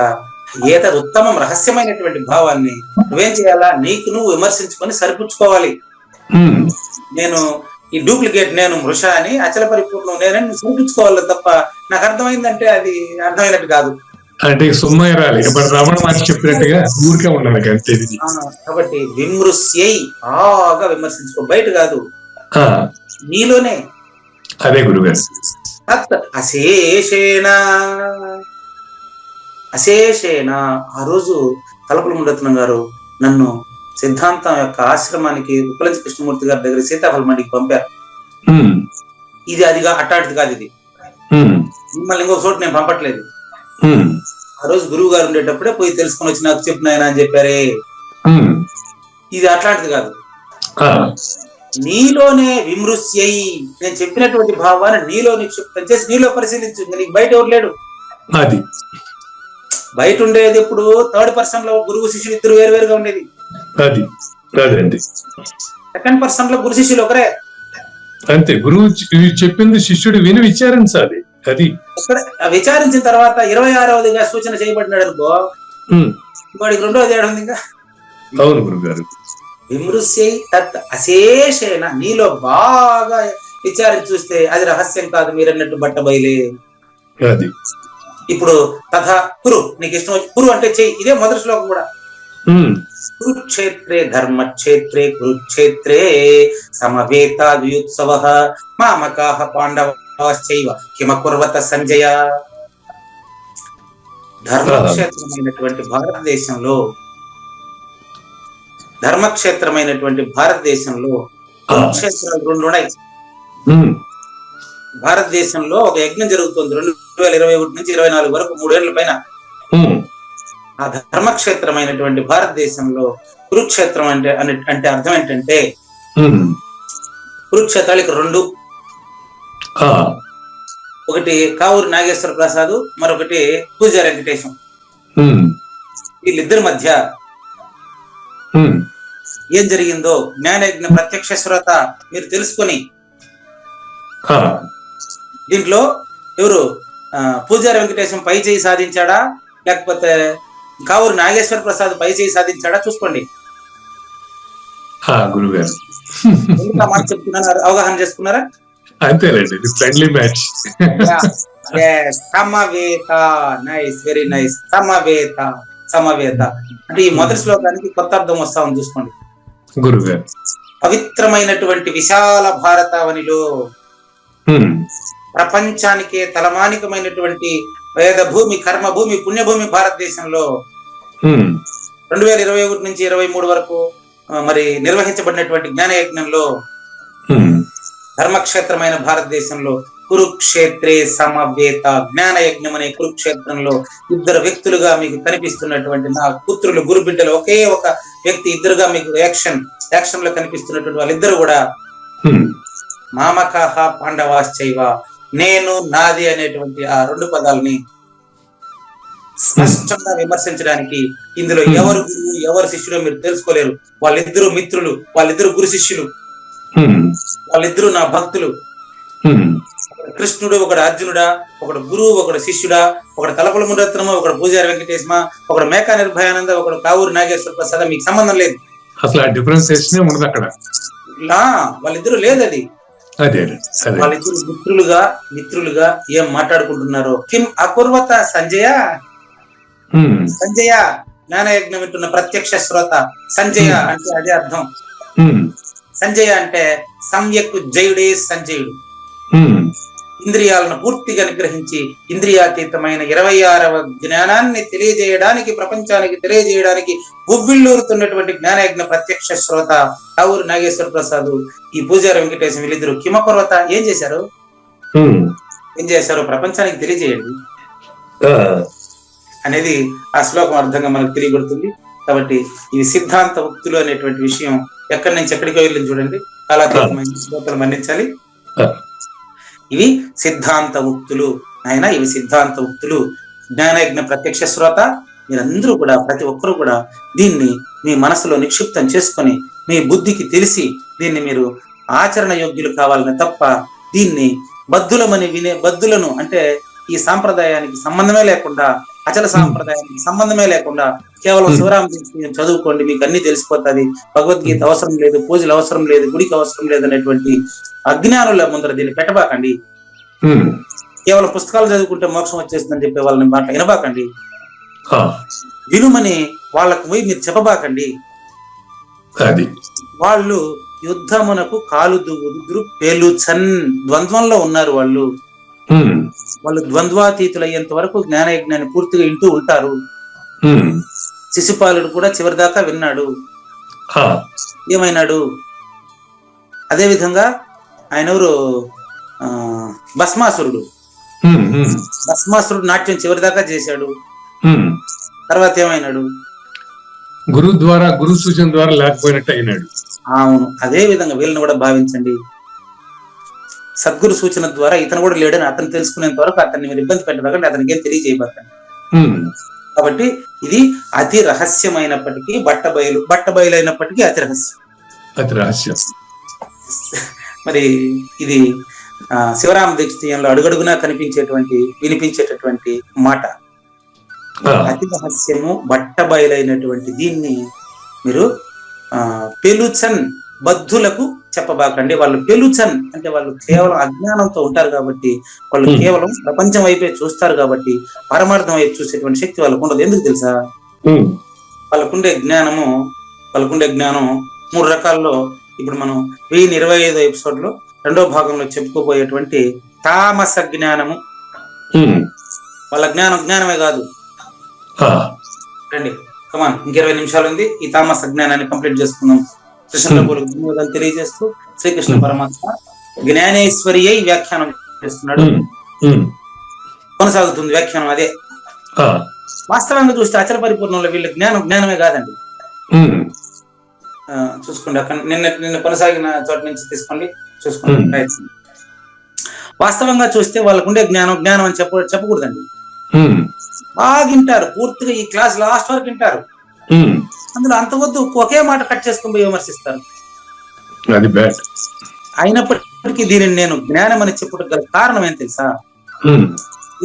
ఏదో ఉత్తమం రహస్యమైనటువంటి భావాన్ని నువ్వేం చేయాలా? నీకు నువ్వు విమర్శించుకొని సరిపుచ్చుకోవాలి. నేను ఈ డూప్లికేట్, నేను మృష అని, అచల పరిపూర్ణం నేనని సరిపుచ్చుకోవాలి తప్ప నాకు అర్థమైందంటే అది అర్థమైనట్టు కాదు. అంటే సుమ్మరాలి రమణ మాకు చెప్పినట్టుగా ఊరికే ఉండాలి అంతే. కాబట్టి విమృశ్యై బాగా విమర్శించుకో, బయట కాదు, నీలోనే. అదే గురుగారు. తత్ అశేషేణ అశేషేణ. ఆ రోజు తలపుల మురత్నం గారు నన్ను సిద్ధాంతం యొక్క ఆశ్రమానికి ఉప్పలంచి కృష్ణమూర్తి గారి దగ్గర సీతాఫలమండికి పంపారు. ఇది అదిగా అట్టాటిది కాదు, ఇది మిమ్మల్ని ఇంకో చోటు నేను పంపట్లేదు. ఆ రోజు గురువు గారు ఉండేటప్పుడే పోయి తెలుసుకొని వచ్చి నాకు చెప్పు నాయన అని చెప్పారే. ఇది అట్లాంటిది కాదు. నీలోనే విమృశ్యై, నేను చెప్పినటువంటి భావాన్ని నీలో నిక్షిప్తం చేసి నీలో పరిశీలించు. నీకు బయట ఎవరు లేడు. అది బయట ఉండేది ఇప్పుడు థర్డ్ పర్సన్ లో గురువు శిష్యులు ఇద్దరు వేరు వేరుగా ఉండేది. అది అదండి. సెకండ్ పర్సన్ లో గురు శిష్యులు ఒకరే. అంతే, గురువు చెప్పింది శిష్యుడు విని విచారించాలి. అది విచారించిన తర్వాత 26వదిగా సూచన చేయబడినాడు అనుకో, వాడికి 2వది ఏడు ఉంది ఇంకా. అవును గురుగారు. విమృశ్యై తత్ అశేషేణ, నీలో బాగా విచారించి చూస్తే అది రహస్యం కాదు, మీరన్నట్టు బట్ట బయలే. అది ఇప్పుడు తథా కురు, నీకు ఇష్టం వచ్చి కురు అంటే చెయ్యి. ఇదే మొదటి శ్లోకం కూడా. కురుక్షేత్రే ధర్మక్షేత్రే కురుక్షేత్రే సమవేతాయుత్సవః మామకాః పాండవాశ్చైవ కిమకుర్వత సంజయ. ధర్మక్షేత్రమైనటువంటి భారతదేశంలో కురుక్షేత్రాలు 2 ఉన్నాయి. భారతదేశంలో ఒక యజ్ఞం జరుగుతుంది 2021 నుంచి 24 వరకు, 3 ఏళ్ల పైన. ఆ ధర్మక్షేత్రమైనటువంటి భారతదేశంలో కురుక్షేత్రం అంటే అర్థం ఏంటంటే, కురుక్షేత్రాలు ఇక్కడ 2. ఒకటి కావూరి నాగేశ్వర ప్రసాద్, మరొకటి పూజారి వెంకటేశం. వీళ్ళిద్దరి మధ్య ఏం జరిగిందో జ్ఞానయజ్ఞ ప్రత్యక్ష శ్రోత మీరు తెలుసుకొని, దీంట్లో ఎవరు పూజారి వెంకటేశం పై చేయి సాధించాడా లేకపోతే కావూరి నాగేశ్వర ప్రసాద్ పై చేయి సాధించాడా చూసుకోండి. గురుగారు మాట చెప్తున్నాను, అవగాహన చేసుకున్నారా? అంతేనండి, ఫ్రెండ్లీ మ్యాచ్. సమవేత, నైస్, వెరీ నైస్. సమవేత అంటే ఈ మొదటి శ్లోకానికి కొత్త అర్థం వస్తా ఉంది, చూసుకోండి. గురుగారు పవిత్రమైనటువంటి విశాల భారతావనిలో ప్రపంచానికే తలమానికమైనటువంటి వేదభూమి, కర్మభూమి, పుణ్యభూమి భారతదేశంలో 2021 నుంచి 23 వరకు మరి నిర్వహించబడినటువంటి జ్ఞానయజ్ఞంలో ధర్మక్షేత్రమైన భారతదేశంలో కురుక్షేత్రే సమవేత జ్ఞానయజ్ఞం అనే కురుక్షేత్రంలో 2 వ్యక్తులుగా మీకు కనిపిస్తున్నటువంటి నా పుత్రులు, గురు బిడ్డలు, ఒకే ఒక వ్యక్తి, ఇద్దరుగా మీకు యాక్షన్ లో కనిపిస్తున్నటువంటి వాళ్ళిద్దరు కూడా మామకాహ పాండవాశ్చైవ, నేను నాది అనేటువంటి ఆ 2 పదాలని స్పష్టంగా విమర్శించడానికి ఇందులో ఎవరు గురువు ఎవరు శిష్యుడో మీరు తెలుసుకోలేరు. వాళ్ళిద్దరు మిత్రులు, వాళ్ళిద్దరు గురు శిష్యులు, వాళ్ళిద్దరు నా భక్తులు. కృష్ణుడు ఒకడు అర్జునుడా, ఒకడు గురువు, ఒకడు శిష్యుడా, ఒకడు తలపుల మురత్నమా, ఒకడు పూజారి వెంకటేశమా, ఒకడు మేకా నిర్భయానంద, ఒకడు కావూరి నాగేశ్వర ప్రసాద్, మీకు సంబంధం లేదు. అసలు ఆ డిఫరెన్సియేషన్ ఉండదు అక్కడ. వాళ్ళిద్దరు లేదు. అది వాళ్ళిద్దరు మిత్రులుగా ఏం మాట్లాడుకుంటున్నారో. కిం అకుర్వత సంజయ, జ్ఞానయజ్ఞం వింటున్న ప్రత్యక్ష శ్రోత. సంజయ అంటే అదే అర్థం. సంజయ అంటే సమ్యక్ జయుడే సంజయుడు. ఇంద్రియాలను పూర్తిగా నిగ్రహించి ఇంద్రియాతీతమైన 26వ జ్ఞానాన్ని తెలియజేయడానికి, ప్రపంచానికి తెలియజేయడానికి గువ్విళ్ళూరుతున్నటువంటి జ్ఞానయజ్ఞ ప్రత్యక్ష శ్రోత కావూరి నాగేశ్వర ప్రసాద్, ఈ పూజారి వెంకటేశం వీళ్ళిద్దరు కిమకుర్వత ఏం చేశారు ప్రపంచానికి తెలియజేయండి అనేది ఆ శ్లోకం అర్థంగా మనకు తెలియబడుతుంది. కాబట్టి ఇవి సిద్ధాంత ఉక్తులు అనేటువంటి విషయం ఎక్కడి నుంచి ఎక్కడికి వెళ్ళింది చూడండి. కాలాతీతమైన శ్లోకాలు మన్నించాలి. ఇవి సిద్ధాంత ఉక్తులు ఆయన, ఇవి సిద్ధాంత ఉక్తులు. జ్ఞానయజ్ఞ ప్రత్యక్ష శ్రోత మీరందరూ కూడా, ప్రతి ఒక్కరూ కూడా దీన్ని మీ మనసులో నిక్షిప్తం చేసుకొని మీ బుద్ధికి తెలిసి దీన్ని మీరు ఆచరణ యోగ్యులు కావాలని తప్ప దీన్ని బద్దులను అంటే ఈ సాంప్రదాయానికి సంబంధమే లేకుండా, అచల సాంప్రదాయానికి సంబంధమే లేకుండా కేవలం శివరామ చదువుకోండి, మీకు అన్ని తెలిసిపోతుంది, భగవద్గీత అవసరం లేదు, పూజలు అవసరం లేదు, గుడికి అవసరం లేదు అనేటువంటి అజ్ఞానుల ముందర దీన్ని పెట్టబాకండి. కేవలం పుస్తకాలు చదువుకుంటే మోక్షం వచ్చేస్తుందని చెప్పే వాళ్ళని మాట వినబాకండి. వినుమని వాళ్ళకు పోయి మీరు చెప్పబాకండి. వాళ్ళు యుద్ధమునకు కాలు దుగురు పేలుచన్ ద్వంద్వంలో ఉన్నారు వాళ్ళు. వాళ్ళు ద్వంద్వాతీతులు అయ్యేంత వరకు జ్ఞానయజ్ఞాన్ని పూర్తిగా ఇంటూ ఉంటారు. శిశుపాలుడు కూడా చివరి దాకా విన్నాడు. ఏమైనాడు? అదే విధంగా ఆయన ఎవరు, భస్మాసురుడు నాట్యం చివరి దాకా చేశాడు. తర్వాత ఏమైనాడు? గురు సూచన ద్వారా లేకపోయినట్టు అయినాడు. అవును, అదే విధంగా వీళ్ళని కూడా భావించండి. సద్గురు సూచన ద్వారా ఇతను కూడా లేడని అతను తెలుసుకునేంత వరకు అతన్ని మీరు ఇబ్బంది పెట్టకండి, అతనికి ఏం తెలియజేయబడకండి. కాబట్టి ఇది అతి రహస్యమైనప్పటికీ బట్టబయలు అయినప్పటికీ అతి రహస్యం. మరి ఇది శివరామ దీక్షితంలో అడుగడుగునా వినిపించేటటువంటి మాట. అతి రహస్యము బట్టబయలైనటువంటి దీన్ని మీరు పెలుచన్ బద్ధులకు చెప్పబాకండి. వాళ్ళు పెలుచన్ అంటే వాళ్ళు కేవలం అజ్ఞానంతో ఉంటారు కాబట్టి, వాళ్ళు కేవలం ప్రపంచం వైపే చూస్తారు కాబట్టి పరమార్థం వైపు చూసేటువంటి శక్తి వాళ్ళకు ఉండదు. ఎందుకు తెలుసా? వాళ్ళకుండే జ్ఞానం 3 రకాల్లో. ఇప్పుడు మనం 1025 ఎపిసోడ్ లో 2వ భాగంలో చెప్పుకోబోయేటువంటి తామస జ్ఞానము. వాళ్ళ జ్ఞానమే కాదు. రండి, కమాన్, ఇంక 20 నిమిషాలు ఉంది. ఈ తామస జ్ఞానాన్ని కంప్లీట్ చేసుకుందాం. కృష్ణులకు ధన్యవాదాలు తెలియజేస్తూ శ్రీకృష్ణ పరమాత్మ జ్ఞానేశ్వరి అయి వ్యాఖ్యానం చేస్తున్నాడు. కొనసాగుతుంది వ్యాఖ్యానం. అదే వాస్తవంగా చూస్తే అచల పరిపూర్ణంలో వీళ్ళ జ్ఞానమే కాదండి. చూసుకోండి, అక్కడ నిన్న కొనసాగిన చోట నుంచి తీసుకోండి, చూసుకోండి. వాస్తవంగా చూస్తే వాళ్ళకుండే జ్ఞానం అని చెప్పకూడదండి. బాగా వింటారు, పూర్తిగా ఈ క్లాస్ లాస్ట్ వరకు వింటారు. అందులో అంత వద్దు, ఒకే మాట కట్ చేసుకుని పోయి విమర్శిస్తారు. అయినప్పటికీ దీనిని నేను జ్ఞానం అని చెప్పుట గల కారణం ఏం తెలుసా?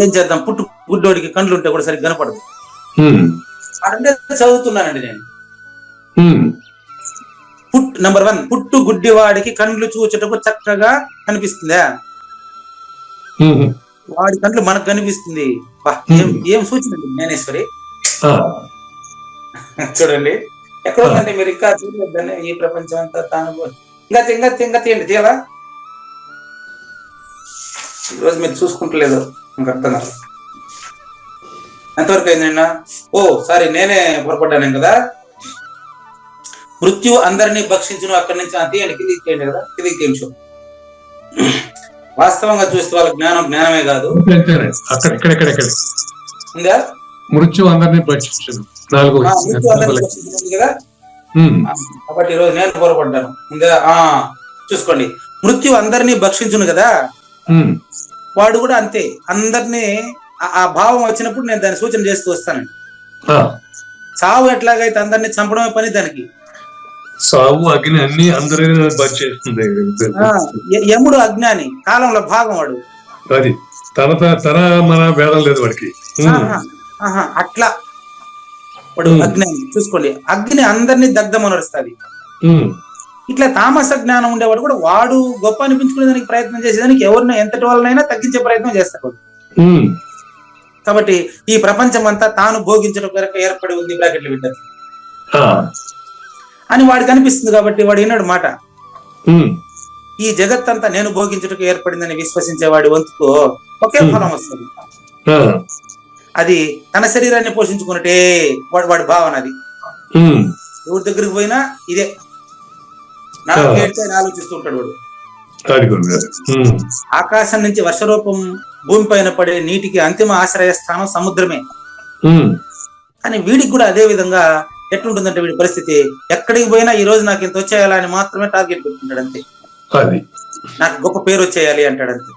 ఏం చేద్దాం, గుడ్డోడికి కండ్లు ఉంటే కూడా సరిగ్గా కనపడదు. అంటే చదువుతున్నానండి నేను. నంబర్ 1, పుట్టు గుడ్డివాడికి కండ్లు చూచుటకు చక్కగా కనిపిస్తుందా? వాడి కండ్లు మనకు కనిపిస్తుంది. ఏం సూచన జ్ఞానేశ్వరి. చూడండి, ఎక్కడోందండి మీరు ఇంకా చూడలేదండి. ఈ ప్రపంచం అంతా తాను ఇంకా తీయండి, తీయాలా? ఈరోజు మీరు చూసుకుంటలేదు, నాకు అర్థం కాదు. ఎంతవరకు అయిందన్నా? ఓ సారీ, నేనే పొరపడ్డాను కదా. మృత్యువు అందరినీ భక్షించును. అక్కడి నుంచి తీయండి, కిందికి తీయండి కదా, కిందికి తీయించు. వాస్తవంగా చూస్తే వాళ్ళ జ్ఞానమే కాదు. ఉందా? మృత్యు అందరినీ భక్షించును కదా. కాబట్టి ఈరోజు నేను పొరపడ్డాను. ఉందా? చూసుకోండి, మృత్యు అందరినీ భక్షించును కదా. వాడు కూడా అంతే, అందరినీ ఆ భావం వచ్చినప్పుడు నేను దాన్ని సూచన చేస్తూ వస్తానండి. చావు ఎట్లాగైతే అందరినీ చంపడమే పని దానికి. సావు అగ్ని అన్ని అందరినీ భక్షిస్తుంది. యముడు అజ్ఞాని, కాలంలో భాగం వాడు. అది తన మన భేదం లేదు వాడికి. అట్లా వాడు అజ్ఞాని. చూసుకోండి, అగ్ని అందరినీ దగ్ధమనరుస్తుంది. ఇట్లా తామస జ్ఞానం ఉండేవాడు కూడా వాడు గొప్ప అనిపించుకునే దానికి ప్రయత్నం చేసేదానికి ఎవరినో ఎంతటి వాళ్ళనైనా తగ్గించే ప్రయత్నం చేస్తాడు. కాబట్టి ఈ ప్రపంచం అంతా తాను భోగించడం కొరకు ఏర్పడి ఉంది, బ్రాకెట్లు పెట్టారు అని వాడికి అనిపిస్తుంది. కాబట్టి వాడు విన్నాడు మాట. ఈ జగత్తంతా నేను భోగించుటకు ఏర్పడిందని విశ్వసించే వాడి వంతుకు ఒకే ఫలం వస్తుంది. అది తన శరీరాన్ని పోషించుకున్నట్టే వాడి భావన. అది ఎవరి దగ్గరికి పోయినా ఇదే ఆలోచిస్తూ ఉంటాడు వాడు. ఆకాశం నుంచి వర్షరూపం భూమి పైన పడే నీటికి అంతిమ ఆశ్రయ స్థానం సముద్రమే. కానీ వీడికి కూడా అదే విధంగా ఎట్లుంటుందంటే వీడి పరిస్థితి, ఎక్కడికి పోయినా ఈ రోజు నాకు ఇంత వచ్చేయాలి అని మాత్రమే టార్గెట్ పెట్టుకుంటాడు. అంతే, నాకు గొప్ప పేరు వచ్చేయాలి అంటాడు. అంతే.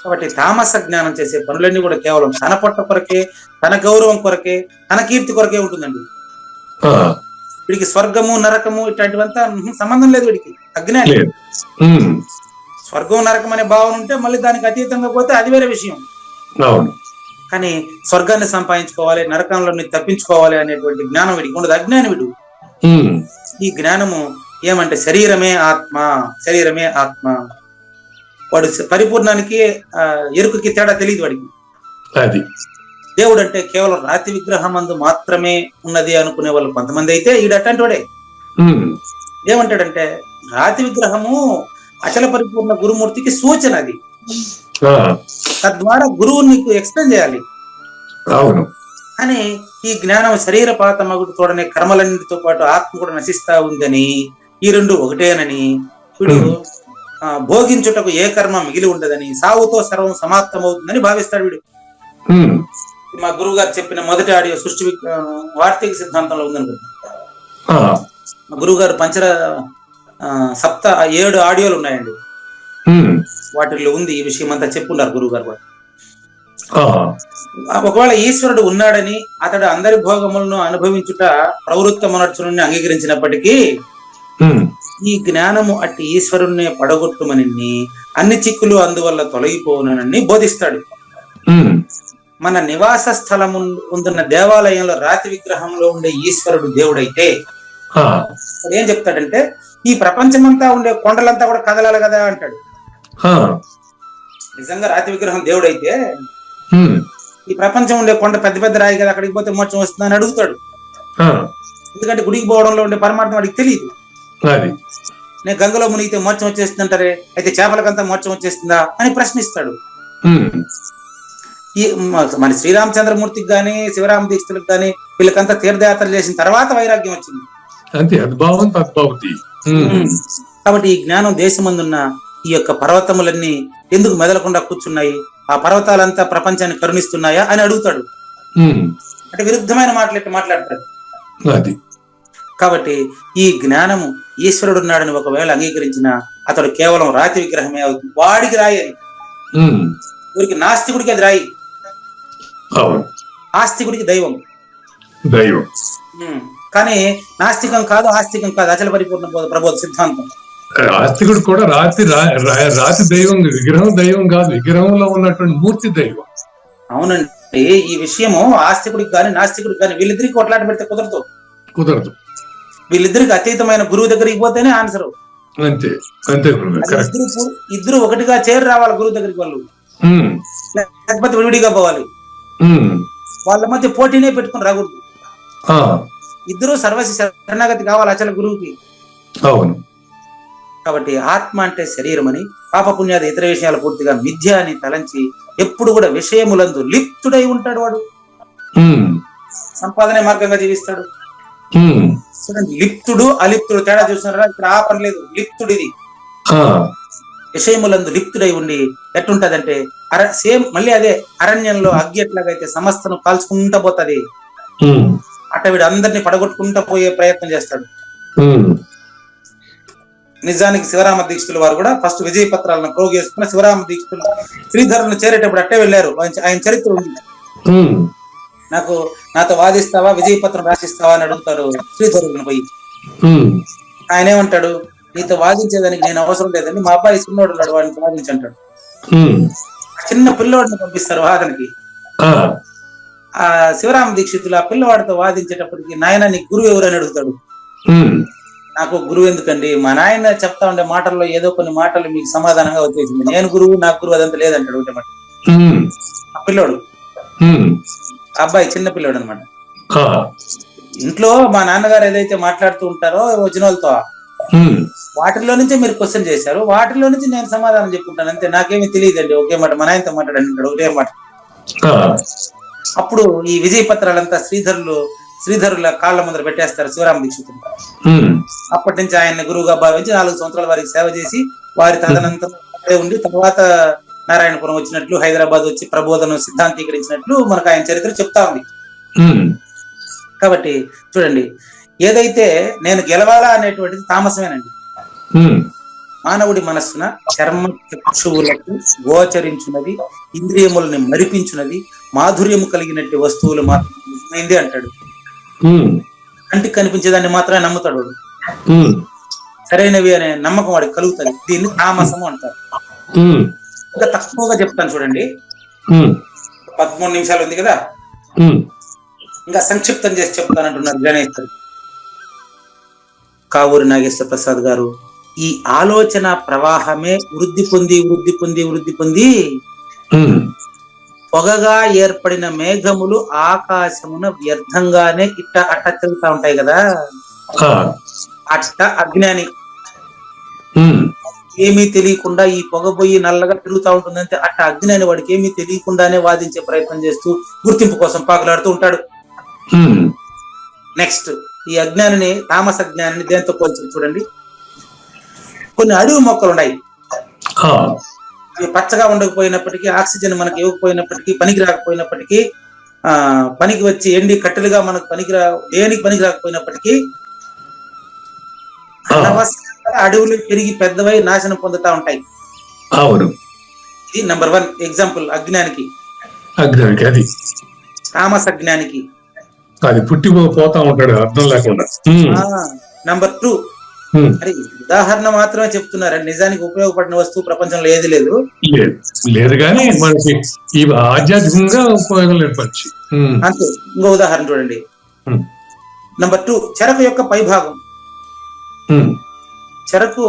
కాబట్టి తామస జ్ఞానం చేసే పనులన్నీ కూడా కేవలం తన పొట్ట కొరకే, తన గౌరవం కొరకే, తన కీర్తి కొరకే ఉంటుందండి. వీడికి స్వర్గము నరకము ఇట్లాంటివంతా సంబంధం లేదు. వీడికి అజ్ఞాని. స్వర్గం నరకం అనే భావన ఉంటే మళ్ళీ దానికి అతీతంగా పోతే అది వేరే విషయం. కానీ స్వర్గాన్ని సంపాదించుకోవాలి, నరకంలో తప్పించుకోవాలి అనేటువంటి జ్ఞానం వీడికి ఉండదు. అజ్ఞాని వీడు. ఈ జ్ఞానము ఏమంటే శరీరమే ఆత్మ. వాడు పరిపూర్ణానికి ఎరుకకి తేడా తెలియదు వాడికి. దేవుడు అంటే కేవలం రాతి విగ్రహం అందు మాత్రమే ఉన్నది అనుకునే వాళ్ళు కొంతమంది అయితే ఈడు అట్లాంటి వాడే. ఏమంటాడంటే రాతి విగ్రహము అచల పరిపూర్ణ గురుమూర్తికి సూచన, అది ఆ, తద్వారా గురువు నీకు ఎక్స్ప్లెయిన్ చేయాలి అవును. అని. ఈ జ్ఞానం శరీర పాతమగుడు తోడనే కర్మలన్నిటితో పాటు ఆత్మ కూడా నశిస్తా ఉందని, ఈ రెండు ఒకటేనని, వీడు భోగించుటకు ఏ కర్మ మిగిలి ఉండదని, సావుతో సర్వం సమాప్తమవుతుందని భావిస్తాడు వీడు. మా గురువు గారు చెప్పిన మొదటి ఆడియో సృష్టి వార్తీక సిద్ధాంతంలో ఉందనుకుంటా. మా గురువు గారు 7 ఆడియోలు ఉన్నాయండి, వాటిల్లో ఉంది ఈ విషయం అంతా చెప్పున్నారు గురువు గారు కూడా. ఒకవేళ ఈశ్వరుడు ఉన్నాడని, అతడు అందరి భోగములను అనుభవించుట ప్రవృత్త మనర్చుని అంగీకరించినప్పటికీ ఈ జ్ఞానము అట్టి ఈశ్వరుణ్ణి పడగొట్టుమని, అన్ని చిక్కులు అందువల్ల తొలగిపోవునని బోధిస్తాడు. మన నివాస స్థలము ఉంటున్న దేవాలయంలో రాతి విగ్రహంలో ఉండే ఈశ్వరుడు దేవుడైతే ఏం చెప్తాడంటే, ఈ ప్రపంచమంతా ఉండే కొండలంతా కూడా కదలాలి కదా అంటాడు. నిజంగా రాతి విగ్రహం దేవుడైతే ఈ ప్రపంచం ఉండే కొండ పెద్ద పెద్ద రాయి కదా, అక్కడికి పోతే మోక్షం వస్తుందని అడుగుతాడు. ఎందుకంటే గుడికి పోవడంలో ఉండే పరమార్థం వాడికి తెలియదు. నేను గంగలో మునిగితే మోక్షం వచ్చేస్తుంది అంటారే, అయితే చేపలకంతా మోక్షం వచ్చేస్తుందా అని ప్రశ్నిస్తాడు. ఈ మన శ్రీరామచంద్రమూర్తికి గాని శివరామ దీక్షలకు గాని వీళ్ళకంతా తీర్థయాత్రలు చేసిన తర్వాత వైరాగ్యం వచ్చింది. కాబట్టి ఈ జ్ఞానం దేశమందున్న ఈ యొక్క పర్వతములన్నీ ఎందుకు మెదలకుండా కూర్చున్నాయి, ఆ పర్వతాలంతా ప్రపంచాన్ని కరుణిస్తున్నాయా అని అడుగుతాడు. అంటే విరుద్ధమైన మాటలు మాట్లాడతాడు. కాబట్టి ఈ జ్ఞానము ఈశ్వరుడు ఉన్నాడని ఒకవేళ అంగీకరించిన అతడు కేవలం రాతి విగ్రహమే అవుతుంది. వాడికి రాయి అది, ఊరికి నాస్తికుడికి అది రాయి, ఆస్తికుడికి దైవం. కానీ నాస్తికం కాదు, ఆస్తికం కాదు, అచల పరిపూర్ణ ప్రబోధ సిద్ధాంతం. ఆస్తికుడు కూడా రాతి దైవం, విగ్రహం దైవం కాదు, విగ్రహంలో ఉన్నటువంటి మూర్తి దైవం. అవునండి, ఈ విషయము ఆస్తికుడికి కానీ నాస్తికుడికి కానీ వీళ్ళిద్దరికి కొట్లాట పెడితే కుదరదు. వీళ్ళిద్దరికి అతీతమైన గురువు దగ్గరికి పోతేనే ఆన్సర్. అంతే. ఇద్దరు ఒకటిగా చేరి రావాలి గురువు దగ్గరికి, వాళ్ళు లేకపోతే విడిగా పోవాలి. వాళ్ళ మధ్య పోటీనే పెట్టుకుని రాకూడదు. ఇద్దరు సర్వస్వ శరణాగతి కావాలి అచల గురువుకి. అవును. కాబట్టి ఆత్మ అంటే శరీరం అని, పాపపుణ్యాది ఇతర విషయాలు పూర్తిగా మిథ్య అని తలంచి ఎప్పుడు కూడా విషయములందు లిప్తుడై ఉంటాడు. వాడు సంపాదనే మార్గంగా జీవిస్తాడు. లిప్తుడు అలిప్తుడు తేడా చూస్తున్నారా? ఇక్కడ ఆ పని లేదు, లిప్తుడు ఇది. విషయములందు లిప్తుడై ఉండి ఎట్టుంటదంటే సేమ్ మళ్ళీ అదే అరణ్యంలో అగ్గి ఎట్లాగైతే సమస్తను కాల్చుకుంటా పోతుంది, అట్ట వీడు అందరినీ పడగొట్టుకుంటా పోయే ప్రయత్నం చేస్తాడు. నిజానికి శివరామ దీక్షితుల వారు కూడా ఫస్ట్ విజయ పత్రాలను ప్రోగు చేసుకున్న శివరామ దీక్షితులు శ్రీధరుని చేరేటప్పుడు అట్టే వెళ్ళారు. ఆయన చరిత్ర ఉంది. నాతో వాదిస్తావా, విజయ పత్రం రాసిస్తావా అని అడుగుతారు శ్రీధరుని పోయి. ఆయన ఏమంటాడు, నీతో వాదించేదానికి నేను అవసరం లేదండి, మా అబ్బాయి చిన్నోడు ఉన్నాడు, వాడిని వాదించి అంటాడు. చిన్న పిల్లవాడిని పంపిస్తారు వాదనకి. ఆ శివరామ దీక్షితులు ఆ పిల్లవాడితో వాదించేటప్పటికి, నాయన నీ గురువు ఎవరు అని అడుగుతాడు. నాకు గురువు ఎందుకండి, మా నాయన చెప్తా ఉండే మాటల్లో ఏదో కొన్ని మాటలు మీకు సమాధానంగా వచ్చేసింది, నేను గురువు నాకు గురువు అదంతా లేదంటాడు. ఒకటే మాట ఆ పిల్లోడు, అబ్బాయి చిన్న పిల్లోడు అనమాట. ఇంట్లో మా నాన్నగారు ఏదైతే మాట్లాడుతూ ఉంటారో వచ్చిన వాళ్ళతో, వాటిల్లో నుంచే మీరు క్వశ్చన్ చేశారు, వాటిలో నుంచి నేను సమాధానం చెప్పుకుంటాను అంతే, నాకేమీ తెలియదండి. ఒకే మాట మా నాయనతో మాట్లాడంటాడు, ఒకటే మాట. అప్పుడు ఈ విజయ పత్రాలంతా శ్రీధరుల కాళ్ళ ముందర పెట్టేస్తారు శివరామ దీక్షితులు. అప్పటి నుంచి ఆయన్ని గురువుగా భావించి 4 సంవత్సరాల వారికి సేవ చేసి వారి తదనంతరం ఉండి తర్వాత నారాయణపురం వచ్చినట్లు, హైదరాబాద్ వచ్చి ప్రబోధన సిద్ధాంతీకరించినట్లు మనకు ఆయన చరిత్ర చెప్తా ఉంది. కాబట్టి చూడండి, ఏదైతే నేను గెలవాలా అనేటువంటిది తామసమేనండి. మానవుడి మనస్సున చర్మ చక్షువులకు గోచరించున్నది, ఇంద్రియములని మరిపించున్నది, మాధుర్యము కలిగినట్టు వస్తువులు మాత్రమైంది అంటాడు. కంటికి కనిపించేదాన్ని మాత్రమే నమ్ముతాడు వాడు. సరైనవి అనే నమ్మకం వాడికి కలుగుతుంది. దీన్ని తామసము అంటారు. ఇంకా తక్కువగా చెప్తాను చూడండి, 13 నిమిషాలు ఉంది కదా, ఇంకా సంక్షిప్తం చేసి చెప్తానంటున్నారు గణేశ్వరి. కావూరి నాగేశ్వర ప్రసాద్ గారు, ఈ ఆలోచన ప్రవాహమే వృద్ధి పొంది పొగగా ఏర్పడిన మేఘములు ఆకాశమున వ్యర్థంగానే అట్ట తిరుగుతా ఉంటాయి కదా, అట్ట అజ్ఞాని ఉమ్, ఏమీ తెలియకుండా ఈ పొగబోయి నల్లగా తిరుగుతూ ఉంటుందంటే అట్ట అజ్ఞాని వాడికి ఏమీ తెలియకుండానే వాదించే ప్రయత్నం చేస్తూ గుర్తింపు కోసం పాకులాడుతూ ఉంటాడు. ఉమ్, నెక్స్ట్ ఈ అజ్ఞానిని తామస అజ్ఞానిని దేంతో పోల్చి చూడండి. కొన్ని అడవి మొక్కలు ఉన్నాయి. ఆ, అవి పచ్చగా ఉండకపోయినప్పటికీ, ఆక్సిజన్ మనకి ఇవ్వకపోయినప్పటికీ, పనికి రాకపోయినప్పటికీ, పనికి వచ్చి ఎండి కట్టెలుగా మనకు దేనికి పనికి రాకపోయినప్పటికీ ఆ, అనవసరంగా అడవులు పెరిగి పెద్దవై నాశనం పొందుతా ఉంటాయి. అవును. ఇది నంబర్ 1 ఎగ్జాంపుల్ అజ్ఞానికి, అజ్ఞానికి అది తామస అజ్ఞానికి. అది పుట్టి పోతా ఉంటాడు అర్థం లేకుండా. ఉమ్, నంబర్ 2, ఉమ్, అది ఉదాహరణ మాత్రమే చెప్తున్నారండి, నిజానికి ఉపయోగపడిన వస్తువు ప్రపంచంలో ఏది లేదు. లేదు లేదు కానీ మనకి ఈ ఆధ్యాత్మికంగా ఉపయోగం ఏర్పరిచి. అంతే. ఇంకో ఉదాహరణ చూడండి. ఉమ్, నంబర్ 2, చెరకు యొక్క పైభాగం. ఉమ్, చెరకు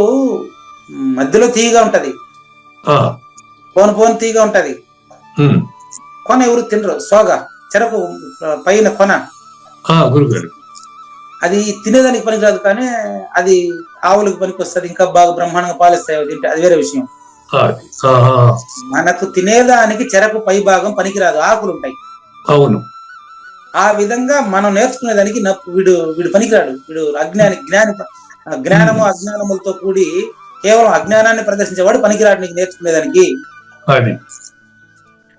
మధ్యలో తీయగా ఉంటది, ఆ, పోను తీయగా ఉంటది. ఉమ్, కొన ఎవరు తినరు, సోగా చెరకు పైన కొన. గురుగారు అది తినేదానికి పనికిరాదు, కానీ అది ఆవులకు పనికి వస్తుంది, ఇంకా బాగా బ్రహ్మాండంగా పాలిస్తాయి తింటే, అది వేరే విషయం. అది, ఆ, మనకు తినేదానికి చెరకు పై భాగం పనికిరాదు, ఆకులు ఉంటాయి. అవును. ఆ విధంగా మనం నేర్చుకునేదానికి వీడు పనికిరాడు. వీడు జ్ఞానము అజ్ఞానములతో కూడి కేవలం అజ్ఞానాన్ని ప్రదర్శించేవాడు పనికిరాడు నీకు నేర్చుకునేదానికి. అది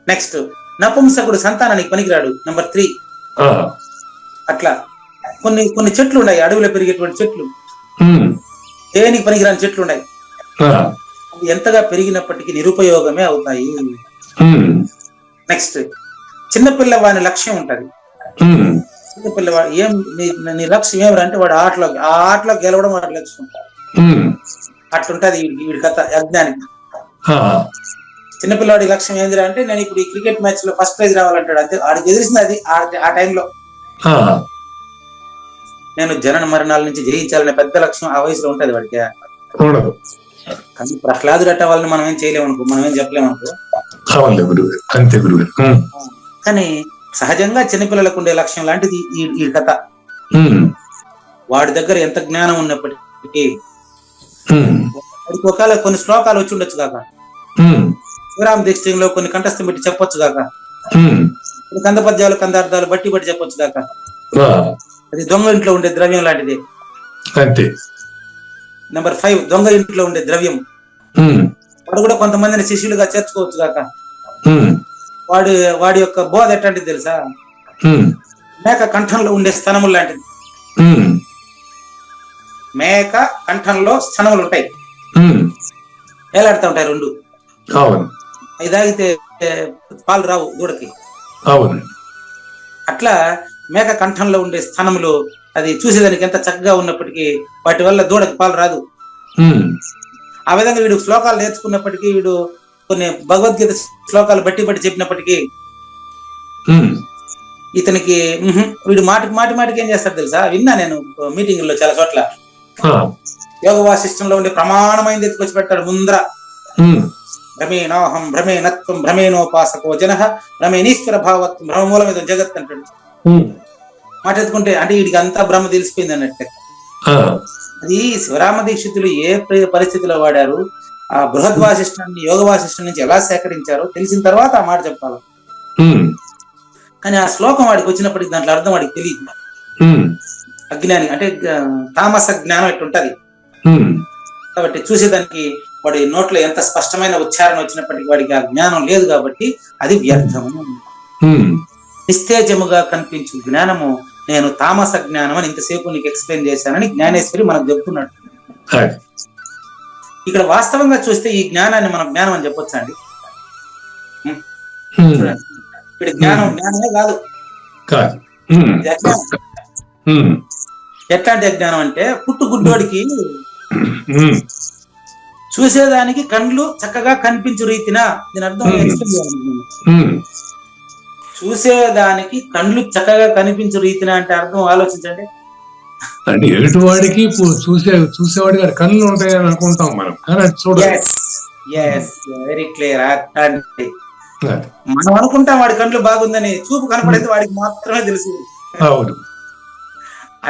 నెక్స్ట్, నపుంసకుడు సంతానానికి పనికిరాడు. నంబర్ 3. అట్లా కొన్ని చెట్లు ఉన్నాయి, అడవిలో పెరిగేటువంటి చెట్లు, దేనికి పనికిరాని చెట్లు ఉన్నాయి. అవి ఎంతగా పెరిగినప్పటికీ నిరుపయోగమే అవుతాయి. నెక్స్ట్, చిన్నపిల్లవాని లక్ష్యం ఉంటది. చిన్నపిల్లవాడు నీ లక్ష్యం ఏమిరా అంటే వాడు ఆటలో గెలవడం వాడి లక్ష్యం. అట్లుంటది వీడి కథ అజ్ఞానికి. చిన్నపిల్లవాడి లక్ష్యం ఏందిరా అంటే నేను ఇప్పుడు ఈ క్రికెట్ మ్యాచ్ లో ఫస్ట్ ప్రైజ్ రావాలంటాడు. అంతే, వాడికి ఎదిరిసింది అది. ఆ టైంలో నేను జనన మరణాల నుంచి జయించాలనే పెద్ద లక్ష్యం ఆ వయసులో ఉంటది వాడికి. కానీ ప్రహ్లాదుడు అట్ట వాళ్ళని మనం ఏం చేయలేమనుకో, మనం ఏం చెప్పలేమనుకో. కానీ సహజంగా చిన్నపిల్లలకు ఉండే లక్ష్యం లాంటిది ఈ కథ. వాడి దగ్గర ఎంత జ్ఞానం ఉన్నప్పటికీ ఒకవేళ కొన్ని శ్లోకాలు వచ్చి ఉండొచ్చు కాక, శివరామ దీక్షలో కొన్ని కంఠస్థం పెట్టి చెప్పొచ్చు కాక, కొన్ని కంద పద్యాలు కందార్థాలు బట్టి చెప్పొచ్చు కాక, అది దొంగ ఇంట్లో ఉండే ద్రవ్యం లాంటిది. నెంబర్ 5, దొంగ ఇంట్లో ఉండే ద్రవ్యం. వాడు కూడా కొంతమందిని శిష్యులుగా చేర్చుకోవచ్చు కాక. వాడి యొక్క బోధ ఎట్లాంటిది తెలుసా? మేక కంఠంలో ఉండే స్తనములు లాంటిది. మేక కంఠంలో స్తనములు ఉంటాయి, ఏలాడుతూ ఉంటాయి రెండు. అవి తాగితే పాలు రావు దూడకి. అట్లా మేక కంఠంలో ఉండే స్థానములు అది చూసేదానికి ఎంత చక్కగా ఉన్నప్పటికీ వాటి వల్ల దూడకి పాలు రాదు. ఆ విధంగా వీడు శ్లోకాలు నేర్చుకున్నప్పటికీ, వీడు కొన్ని భగవద్గీత శ్లోకాలు బట్టి చెప్పినప్పటికీ ఇతనికి వీడు మాటికి ఏం చేస్తాడు తెలుసా? విన్నా నేను మీటింగ్ లో చాలా చోట్ల. యోగ వాసిష్టంలో ఉండే ప్రమాణమైంది ఎత్తుకొచ్చి పెట్టాడు ముందర. భ్రమేణోహం భ్రమేణత్వం భ్రమేణోపాసకో జనః భ్రమేణీశ్వర భావత్వం భ్రమమూలమిదం జగత్ అంటాడు. మాట ఎత్తుకుంటే అంటే వీడికి అంతా బ్రహ్మ తెలిసిపోయింది అన్నట్టే. అది శివరామ దీక్షితులు ఏ పరిస్థితిలో వాడారు, ఆ బృహద్ వాసిష్టాన్ని యోగ వాసిష్టం నుంచి ఎలా సేకరించారో తెలిసిన తర్వాత ఆ మాట చెప్పాలి. కానీ ఆ శ్లోకం వాడికి వచ్చినప్పటికి దాంట్లో అర్థం వాడికి తెలియదు. అజ్ఞాని అంటే తామస జ్ఞానం ఎట్టుంటది కాబట్టి చూసేదానికి వాడి నోట్లో ఎంత స్పష్టమైన ఉచ్చారణ వచ్చినప్పటికీ వాడికి ఆ జ్ఞానం లేదు కాబట్టి అది వ్యర్థము. నిస్తేజముగా కనిపించు జ్ఞానము నేను తామస జ్ఞానం అని ఇంతసేపు నీకు ఎక్స్ప్లెయిన్ చేశానని జ్ఞానేశ్వరి మనకు చెప్తున్నాడు. ఇక్కడ వాస్తవంగా చూస్తే ఈ జ్ఞానాన్ని మనం జ్ఞానం అని చెప్పొచ్చా అండి? ఇప్పుడు జ్ఞానమే కాదు. ఎట్లాంటి అజ్ఞానం అంటే పుట్టు గుడ్డోడికి చూసేదానికి కండ్లు చక్కగా కనిపించు రీతిన, దీని అర్థం చూసేదానికి కండ్లు చక్కగా కనిపించు రీతిన అంటే అర్థం ఆలోచించండి. అంటే ఎదుటివాడికి చూసేవాడికి కళ్ళు ఉంటాయని అనుకుంటాం మనం, కానీ వెరీ క్లియర్. మనం అనుకుంటాం వాడి కండ్లు బాగుందని, చూపు కనపడేది వాడికి మాత్రమే తెలుసు.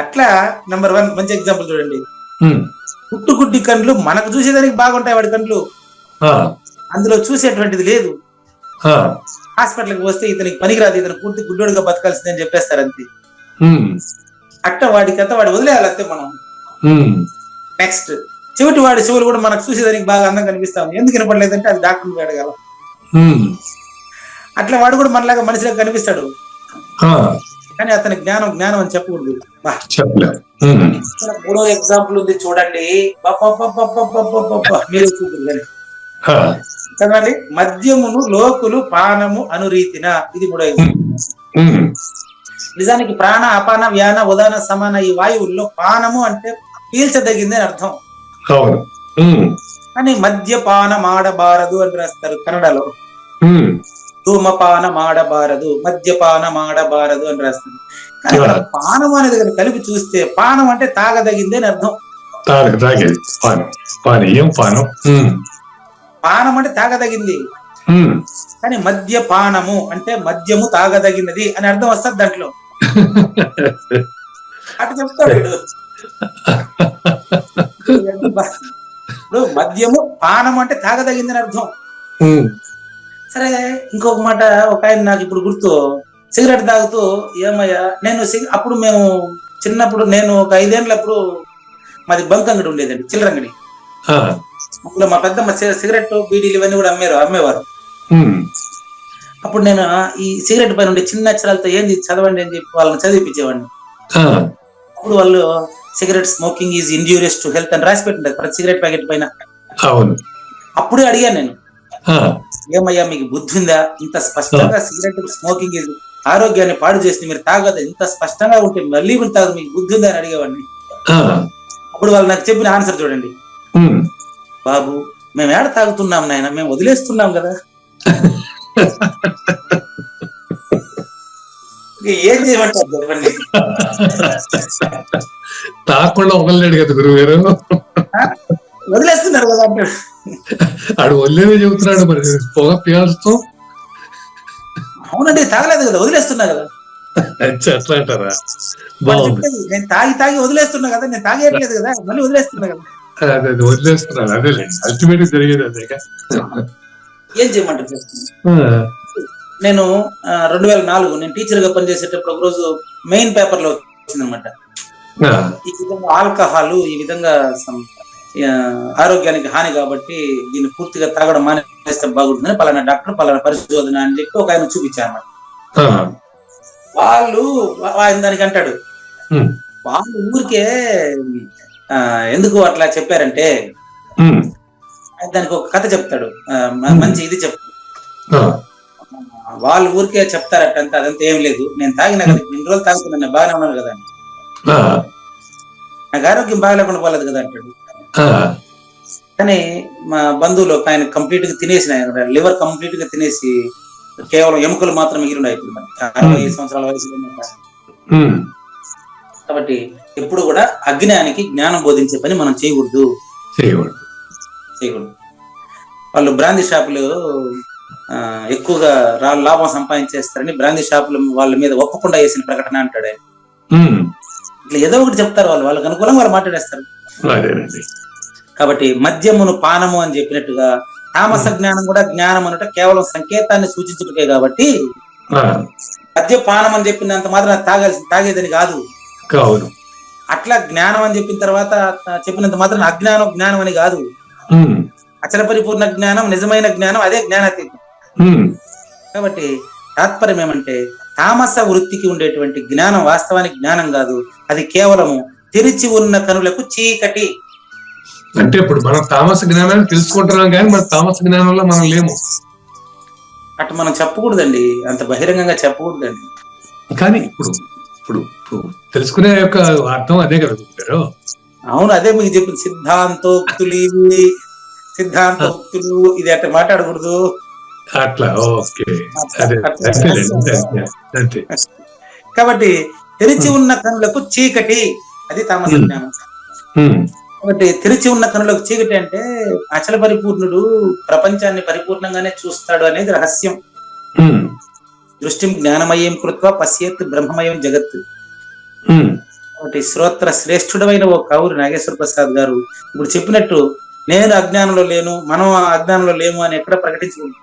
అట్లా నంబర్ 1 మంచి ఎగ్జాంపుల్ చూడండి. ఉమ్, పుట్టుగుడ్డి కండ్లు మనకు చూసేదానికి బాగుంటాయి వాడి కండ్లు, ఆ, అందులో చూసేటువంటిది లేదు. ఆ, హాస్పిటల్కి వస్తే ఇతనికి పనికిరాదు, ఇతను పూర్తి గుడ్డోడిగా బతకాల్సిందని చెప్పేస్తారు అంతే. ఉమ్, అట్ట వాడికంతా వాడు వదిలేయాలి అంతే మనం. ఉమ్, నెక్స్ట్ చెవిటి వాడి చెవులు కూడా మనకు చూసేదానికి బాగా అందంగా కనిపిస్తాం, ఎందుకు వినపడలేదంటే అది డాక్టర్ అడగాల. ఉమ్, అట్లా వాడు కూడా మనలాగా మనిషిలాగా కనిపిస్తాడు, ఆ, కానీ అతని జ్ఞానం జ్ఞానం అని చెప్పకూడదు. బా, చెప్పలేదు. ఉమ్, ఇక్కడ మూడో ఎగ్జాంపుల్ ఉంది చూడండి. మీరు చూడండి కానీ. ఆ, చదవండి. మద్యమును లోకులు పానము అనురీతిన, ఇది మూడో ఎగ్జాంపుల్. ఉమ్, నిజానికి ప్రాణ అపాన వ్యాన ఉదాన సమాన ఈ వాయువుల్లో పానము అంటే పీల్చదగింది అని అర్థం, అవును. ఉమ్, కానీ మద్యపానం ఆడబారదు అని రాస్తారు కన్నడలో. ఉమ్, ధూమపానం ఆడబారదు, మద్యపానం ఆడబారదు అని రాస్తారు. కానీ ఇక్కడ పానం అనేది కనుక కలిపి చూస్తే పానం అంటే తాగదగింది అని అర్థం. తాగేది పానం, పానీయం, పానం. ఉమ్, పానం అంటే తాగదగింది, ఉమ్, కానీ మద్యపానము అంటే మద్యము తాగదగినది అని అర్థం వస్తుంది దాంట్లో. అటు చెప్తాడు వీడు. ఇప్పుడు మద్యము పానం అంటే తాగదగింది అని అర్థం. ఉమ్, సరే, ఇంకొక మాట ఒక ఆయన నాకు ఇప్పుడు గుర్తు, సిగరెట్ తాగుతూ ఏమయ్యా నేను అప్పుడు మేము చిన్నప్పుడు, నేను ఒక 5 ఏళ్ళప్పుడు మాది బంక్ అంగడి ఉండేదండి, చిల్లరంగడి. ఆ, అందులో మా పెద్దమ్మ సిగరెట్ బీడీలు ఇవన్నీ కూడా అమ్మేవారు. ఉమ్, అప్పుడు నేను ఈ సిగరెట్ పైన ఉండే చిన్న అక్షరాలతో ఏంది చదవండి అని చెప్పి వాళ్ళని చదివిపించేవాడిని. ఆ, అప్పుడు వాళ్ళు cigarette smoking is injurious to health అని రాసి పెట్టింటారు ప్రతి సిగరెట్ ప్యాకెట్ పైన. అవును. అప్పుడే అడిగాను నేను, ఆ, ఏమయ్యా మీకు బుద్ధి ఉందా? ఇంత స్పష్టంగా సిగరెట్ స్మోకింగ్ ఈజ్ ఆరోగ్యాన్ని పాడు చేసి మీరు తాగదు, ఇంత స్పష్టంగా ఉంటే మళ్ళీ మీరు తాగదు, మీకు బుద్ధి ఉందా అని అడిగేవాడిని. ఆ, అప్పుడు వాళ్ళు నాకు చెప్పిన ఆన్సర్ చూడండి. ఉమ్, బాబు, మేము ఏడ తాగుతున్నాం నాయన, మేము వదిలేస్తున్నాం కదా. ఏం చేయమంటారు చెప్పండి. తాకుండా ఒకళ్ళేడు కదా గురువు గారు, వదిలేస్తున్నారు కదా అంటాడు. ఆడు వదిలేదే చెబుతున్నాడు, మరి పొగ పీల్చడం. అవునండి, తాగలేదు కదా, వదిలేస్తున్నా కదా. అట్లా అంటారా? వాడు బాగుంది. చెప్పేది, నేను తాగి వదిలేస్తున్నా కదా, నేను తాగేయట్లేదు కదా, మళ్ళీ వదిలేస్తున్నా కదా. అదే వదిలేస్తున్నాను, అదేలే అల్టిమేట్ జరిగేది అదేగా. ఏం చేయమంటారు చెప్తుంది. ఆ, నేను 2004 నేను టీచర్ గా పనిచేసేటప్పుడు ఒక రోజు మెయిన్ పేపర్ లో వచ్చిందనమాట, ఆ, ఈ విధంగా ఆల్కహాల్ ఈ విధంగా ఆరోగ్యానికి హాని కాబట్టి దీన్ని పూర్తిగా తాగడం మానేస్తే బాగుంటుందని పలానా డాక్టర్ పలానా పరిశోధన అని చెప్పి ఒక ఆయన చూపించారన్నమాట. ఆ, వాళ్ళు ఆయన దానికి అంటాడు, ఉమ్, వాళ్ళు ఊరికే ఎందుకు అట్లా చెప్పారంటే ఉమ్, దానికి ఒక కథ చెప్తాడు, మంచి ఇది చెప్తాడు. ఆ, వాళ్ళు ఊరికే చెప్తారట, అదంతా ఏం లేదు, నేను తాగినా కదా, 2 రోజులు తాగుతున్నాను, నేను బాగానే ఉన్నాను కదా, ఆ, నాకు ఆరోగ్యం బాగాలేకుండా పోలేదు కదా అంటాడు. ఆ, కానీ మా బంధువులు ఒక ఆయన కంప్లీట్ గా తినేసిన, ఆయన లివర్ కంప్లీట్ గా తినేసి కేవలం ఎముకలు మాత్రం మిగిలినాయి ఇప్పుడు మనకి 65 సంవత్సరాల వయసులో. ఉమ్, కాబట్టి ఎప్పుడు కూడా అజ్ఞానికి జ్ఞానం బోధించే పని మనం చేయకూడదు. వాళ్ళు బ్రాందీ షాపులు ఎక్కువగా లాభం సంపాదించేస్తారని బ్రాందీ షాపులు వాళ్ళ మీద ఒప్పకుండా వేసిన ప్రకటన అంటాడు ఆయన. ఇట్లా ఏదో ఒకటి చెప్తారు వాళ్ళు, వాళ్ళకి అనుకూలంగా వాళ్ళు మాట్లాడేస్తారు. కాబట్టి మద్యమును పానము అని చెప్పినట్టుగా తామస జ్ఞానం కూడా జ్ఞానం అనట కేవలం సంకేతాన్ని సూచించుటకే కాబట్టి మద్యపానం అని చెప్పినంత మాత్రం తాగేదని కాదు. అట్లా జ్ఞానం అని చెప్పినంత మాత్రం అజ్ఞానం జ్ఞానం అని కాదు. అచల పరిపూర్ణ జ్ఞానం, నిజమైన జ్ఞానం, అదే జ్ఞానాతీతం. కాబట్టి తాత్పర్యం ఏమంటే తామస వృత్తికి ఉండేటువంటి జ్ఞానం వాస్తవానికి జ్ఞానం కాదు, అది కేవలము తెరిచి ఉన్న కనులకు చీకటి. అంటే ఇప్పుడు మనం తామస జ్ఞానాన్ని తెలుసుకుంటున్నాం కానీ మన తామస జ్ఞానంలో మనం లేము. అటు మనం చెప్పకూడదండి, అంత బహిరంగంగా చెప్పకూడదండి. కానీ ఇప్పుడు ఇప్పుడు తెలుసుకునే యొక్క అర్థం అదే కదా చెప్పారు. అవును, అదే మీకు చెప్పింది. సిద్ధాంతోక్తులు సిద్ధాంతోక్తులు ఇది అట్లా మాట్లాడకూడదు. అట్లా ఓకే. కాబట్టి తెరిచి ఉన్న కనులకు చీకటి, అది తామస జ్ఞానం. కాబట్టి తెరిచి ఉన్న కనులకు చీకటి అంటే అచల పరిపూర్ణుడు ప్రపంచాన్ని పరిపూర్ణంగానే చూస్తాడు అనేది రహస్యం. దృష్టిం జ్ఞానమయం కృత్వా పశ్యేత్ బ్రహ్మమయం జగత్. కాబట్టి శ్రోత్ర శ్రేష్ఠుడమైన ఓ కవురు నాగేశ్వర ప్రసాద్ గారు ఇప్పుడు చెప్పినట్టు నేను అజ్ఞానంలో లేను, మనం అజ్ఞానంలో లేము అని ఎక్కడ ప్రకటించుకుంటాం.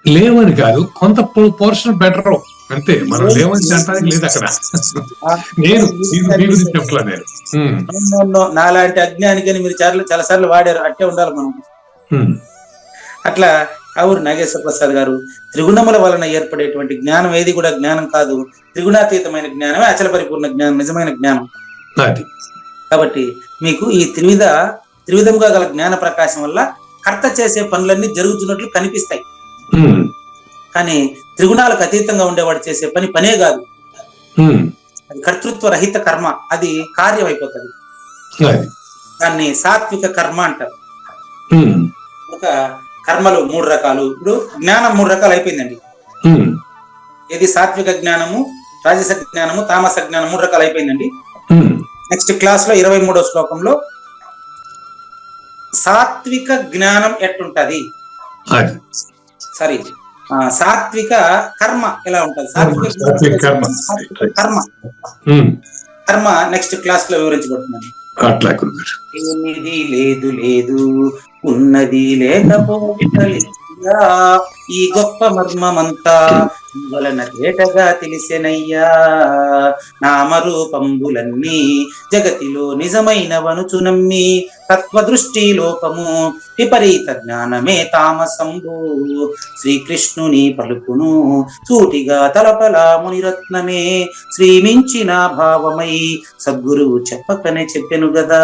లేవని కాదు, కొంత పోర్షన్ బెటర్ అంతే, మనం లేవని చెప్పడానికి లేదు అక్కడ. నేను మీ గురించి చెప్పలా నేను. నాలాంటి అజ్ఞానికి అని మీరు చాలా సార్లు వాడారు, అట్టే ఉండాలి మనం. అట్లా కవురు నాగేశ్వర ప్రసాద్ గారు త్రిగుణముల వలన ఏర్పడేటువంటి జ్ఞానం ఏది కూడా జ్ఞానం కాదు, త్రిగుణాతీతమైన జ్ఞానమే అచల పరిపూర్ణ జ్ఞానం, నిజమైన జ్ఞానం. కాబట్టి మీకు ఈ త్రివిధముగా గల జ్ఞాన ప్రకాశం వల్ల కర్త చేసే పనులన్నీ జరుగుతున్నట్లు కనిపిస్తాయి. కానీ త్రిగుణాలకు అతీతంగా ఉండేవాడు చేసే పనే కాదు, అది కర్తృత్వ రహిత కర్మ, అది కార్యం అయిపోతుంది. దాన్ని సాత్విక కర్మ అంటారు. ఒక కర్మలు 3 రకాలు. ఇప్పుడు జ్ఞానం 3 రకాలు అయిపోయిందండి. ఇది సాత్విక జ్ఞానము, రాజస జ్ఞానము, తామస జ్ఞానం 3 రకాలు అయిపోయిందండి. నెక్స్ట్ క్లాస్ లో 23వ శ్లోకంలో సాత్విక జ్ఞానం ఎట్టుంటది, సారీ సాత్విక కర్మ ఎలా ఉంటది, సాత్విక కర్మ నెక్స్ట్ క్లాస్ లో వివరించబడుతుందండి. ఏమిది లేదు ఉన్నది లేకపోయినా ఈ గొప్ప మర్మమంతా వలన తేటగా తెలిసెనయ్యా. నామరూపంబులన్నీ జగతిలో నిజమైన వనుచు నమ్మి తత్వదృష్టి లోపము విపరీత జ్ఞానమే తామసంబు. శ్రీకృష్ణుని పలుకును సూటిగా తలపల మునిరత్నమే శ్రీమించిన భావమై సద్గురువు చెప్పకనే చెప్పెను గదా.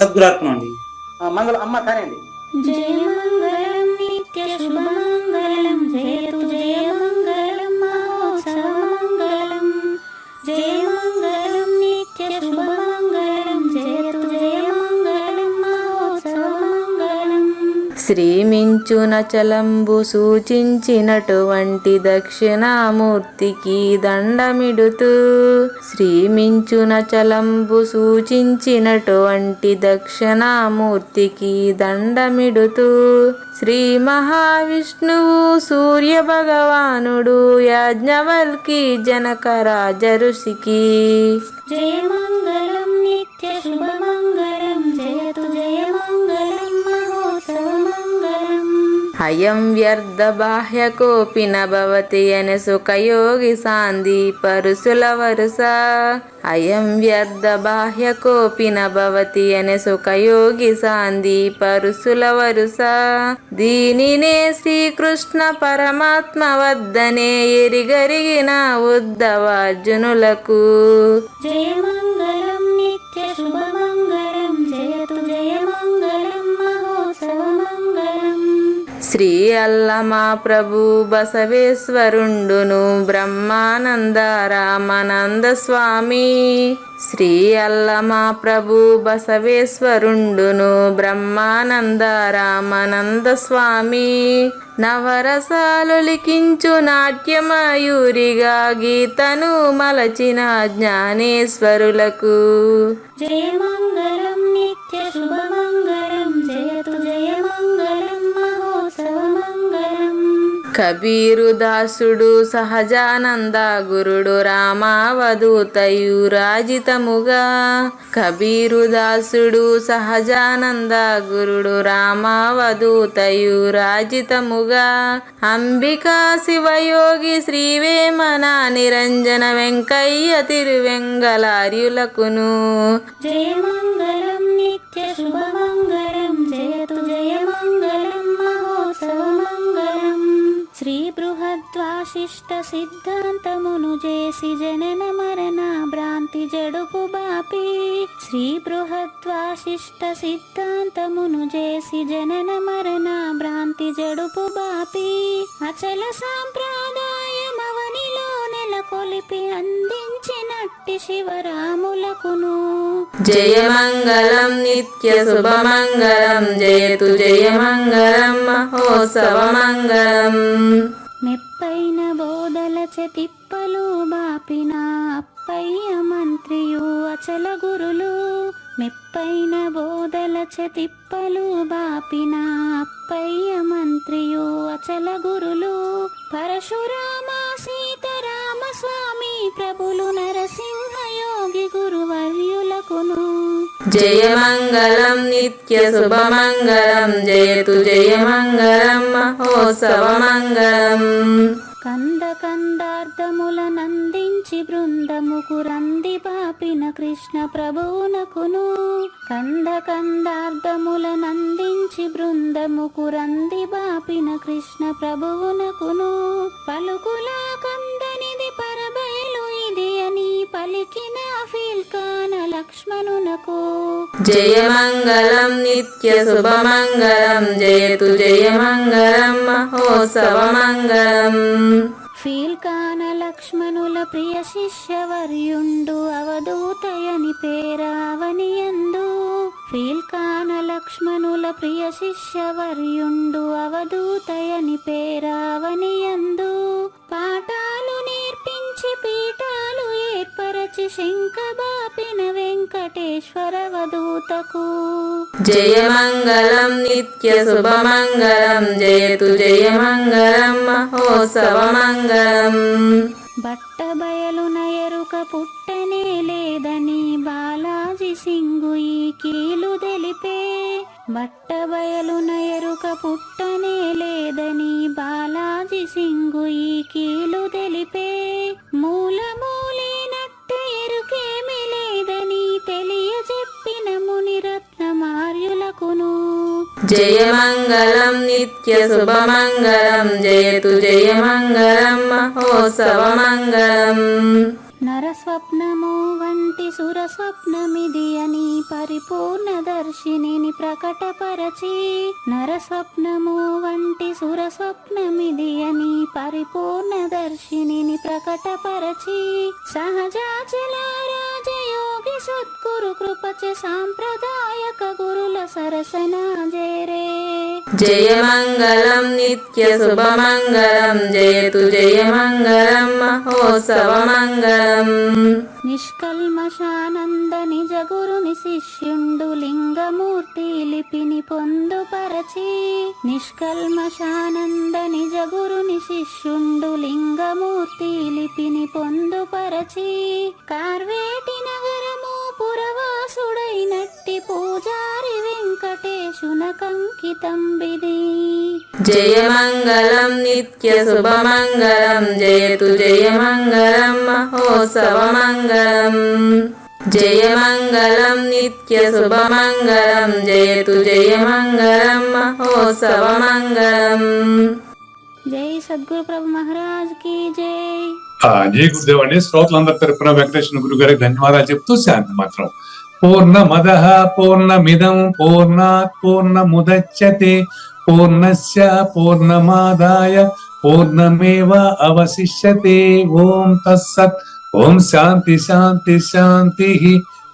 సద్గురాత్మ అండి. మంగళం అమ్మ కానండి. జయమంగళం నిత్య శుభమంగళం జయతు జయమంగళం మహోత్సవమంగళం. జయమంగళం నిత్య శుభమంగళం జయతు జయమంగళం మహోత్సవమంగళం. శ్రీమించునచలంబు సూచించినటువంటి దక్షిణామూర్తికి దండమిడుతూ, శ్రీమించునచలంబు సూచించినటువంటి దక్షిణామూర్తికి దండమిడుతూ, శ్రీ మహావిష్ణువు సూర్య భగవానుడు యాజ్ఞవల్కి జనక రాజఋషికి జయమంగళం నిత్య శుభమంగళం జయతు జయమంగళం మహోత్సవమంగళం. అయం వ్యర్థ బాహ్య కోపి నభవతి అనే సుఖయోగి సాంది పరుసుల వరుస. అయం వ్యర్థ బాహ్య కోపి నభవతి అనే సుఖయోగి సాంది పరుసుల వరుస. దీనినే శ్రీకృష్ణ పరమాత్మ వద్దనే ఎరిగరిగిన ఉద్ధవార్జునులకు జయమంగళం నిత్య శుభమంగళం జయతు జయమంగళం మహోత్సవమంగళం. శ్రీ అల్లమా ప్రభు బసవేశ్వరుండును బ్రహ్మానంద రామానంద స్వామి. శ్రీ అల్లమా ప్రభు బసవేశ్వరుండును బ్రహ్మానంద రామానంద స్వామి. నవరసాలు లిఖించు నాట్యమయూరిగా గీతను మలచిన జ్ఞానేశ్వరులకు జయమంగళం నిత్య శుభమంగళం జయతు జయమంగళం మహోత్సవమంగళం. కబీరు దాసుడు సహజానంద గురుడు రామావధూతయు రాజితముగా. కబీరు దాసుడు సహజానంద గురుడు రామావధూతయు రాజితముగా. అంబికా శివయోగి శ్రీవేమన నిరంజన వెంకయ్య తిరువెంగళార్యులకును జయమంగళం నిత్య శుభమంగళం జయతు జయమంగళం మహోత్సవమంగళం. శ్రీ బృహద్వాశిష్ట సిద్ధాంతమును చేసి జనన మరణ భ్రాంతి జడుపు బాపి. శ్రీ బృహద్వాశిష్ట సిద్ధాంతమును చేసి జనన మరణ భ్రాంతి జడుపు బాపి. అచల సాంప్రదాయమవనిలో నెలకొలిపి అందించినట్టి శివరాములకును జయమంగళం నిత్య శుభమంగళం జయతు జయమంగళం మహోత్సవమంగళం. మెప్పైన బోధల తిప్పలు బాపిన అప్పయ్య మంత్రియు అచల గురులు. మెప్పైన బోధల తిప్పలు బాపిన అప్పయ్య మంత్రియు అచల గురులు. పరశురామ సీతారామ స్వామి ప్రభులు నరసింహయో యోగి గురువర్యులకును. జయమంగళం నిత్య శుభమంగళం జయతు జయమంగళం మహోత్సవమంగళం. కంద కందార్థముల నందించి బృందముకు రంది పాపిన కృష్ణ ప్రభువునకును. కంద కందార్థముల నందించి బృందముకు రంది బాపిన కృష్ణ ప్రభువునకును. పలుకులా కందనిది పరబయలు ఇది అని పలికిన ఫీల్కాన లక్ష్మణునకు. జయమంగళం నిత్య శుభమంగళం జయతు జయమంగళం మహోత్సవమంగళం. ఫీల్కాన లక్ష్మణుల ప్రియ శిష్యవర్యుండు అవధూతయని పేరావనియందు. ఫీల్కాన లక్ష్మణుల ప్రియ శిష్యవర్యుండు అవధూతయని పేరావనియందు. పాఠాలు నేర్పించి పీఠాలు ఏర్పరచి శంఖబాపిన వెంకటేశ్వర వధూతకు. జయమంగళం నిత్య శుభమంగళం జయతు జయమంగళం మహోత్సవమంగళం. బట్టబయలున ఎరుక పుట్టనే లేదని బాలాజీ సింగు ఈ కీలు తెలిపే. బట్టబయలున ఎరుక పుట్టనే లేదని బాలాజీ సింగు ఈ కీలు తెలిపే. మూలమూలేనట్టు ఎరుకేమి లేదని తెలియజెప్పిన మునిరత్నమార్యులకును. జయమంగళం నిత్య శుభమంగళం జయతు జయమంగళం మహోత్సవమంగళం. నరస్వప్నము వంటి సురస్వప్నమిది అని పరిపూర్ణ దర్శినిని ప్రకటపరచి. నరస్వప్నము వంటి సురస్వప్నమిది అని పరిపూర్ణ దర్శినిని ప్రకటపరచి. సహజాచల రాజయోగి సద్గురు కృపచే సాంప్రదాయక గురుల సరసనాజేరే. జయమంగళం నిత్య శుభమంగళం జయతు జయమంగళం మహోత్సవమంగళం. నిష్కల్మషానంద నిజ గురుని శిష్యుండు లింగమూర్తి లిపిని పొందుపరచి. నిష్కల్మషానంద నిజ గురుని శిష్యుండు లింగమూర్తి లిపిని పొందుపరచి. కార్వేటి నగరము పురవాసుడైనట్టి పూజారి వెంకటేశునకంకితం బిది. జయమంగళం నిత్య శుభమంగళం జయతు జయమంగళం మహోత్సవమంగళం. జయమంగళం నిత్య శుభమంగళం జయతు జయమంగళం మహోత్సవమంగళం. జై సద్గురు ప్రభు మహారాజ్ కి జై. జై గురుదేవ్ అండి. శ్రోతలందరి తరపున వెంకటేశ్వర గురువు గారికి ధన్యవాదాలు చెప్తూ శాంతి మాత్రం. పూర్ణమదః పూర్ణమిదం పూర్ణాత్ పూర్ణముదచ్యతే పూర్ణస్య పూర్ణమాదాయ పూర్ణమేవ అవశిష్యతే. ఓం తత్సత్. ఓం శాంతి శాంతి శాంతి.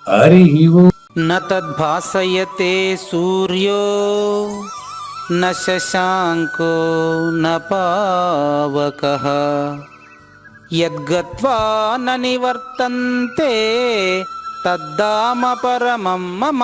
హరి ఓం. న తద్భాసయతే సూర్యో న శశాంకో న పావకః యద్గత్వా న నివర్తంతే తద్ధామ పరమం మమ.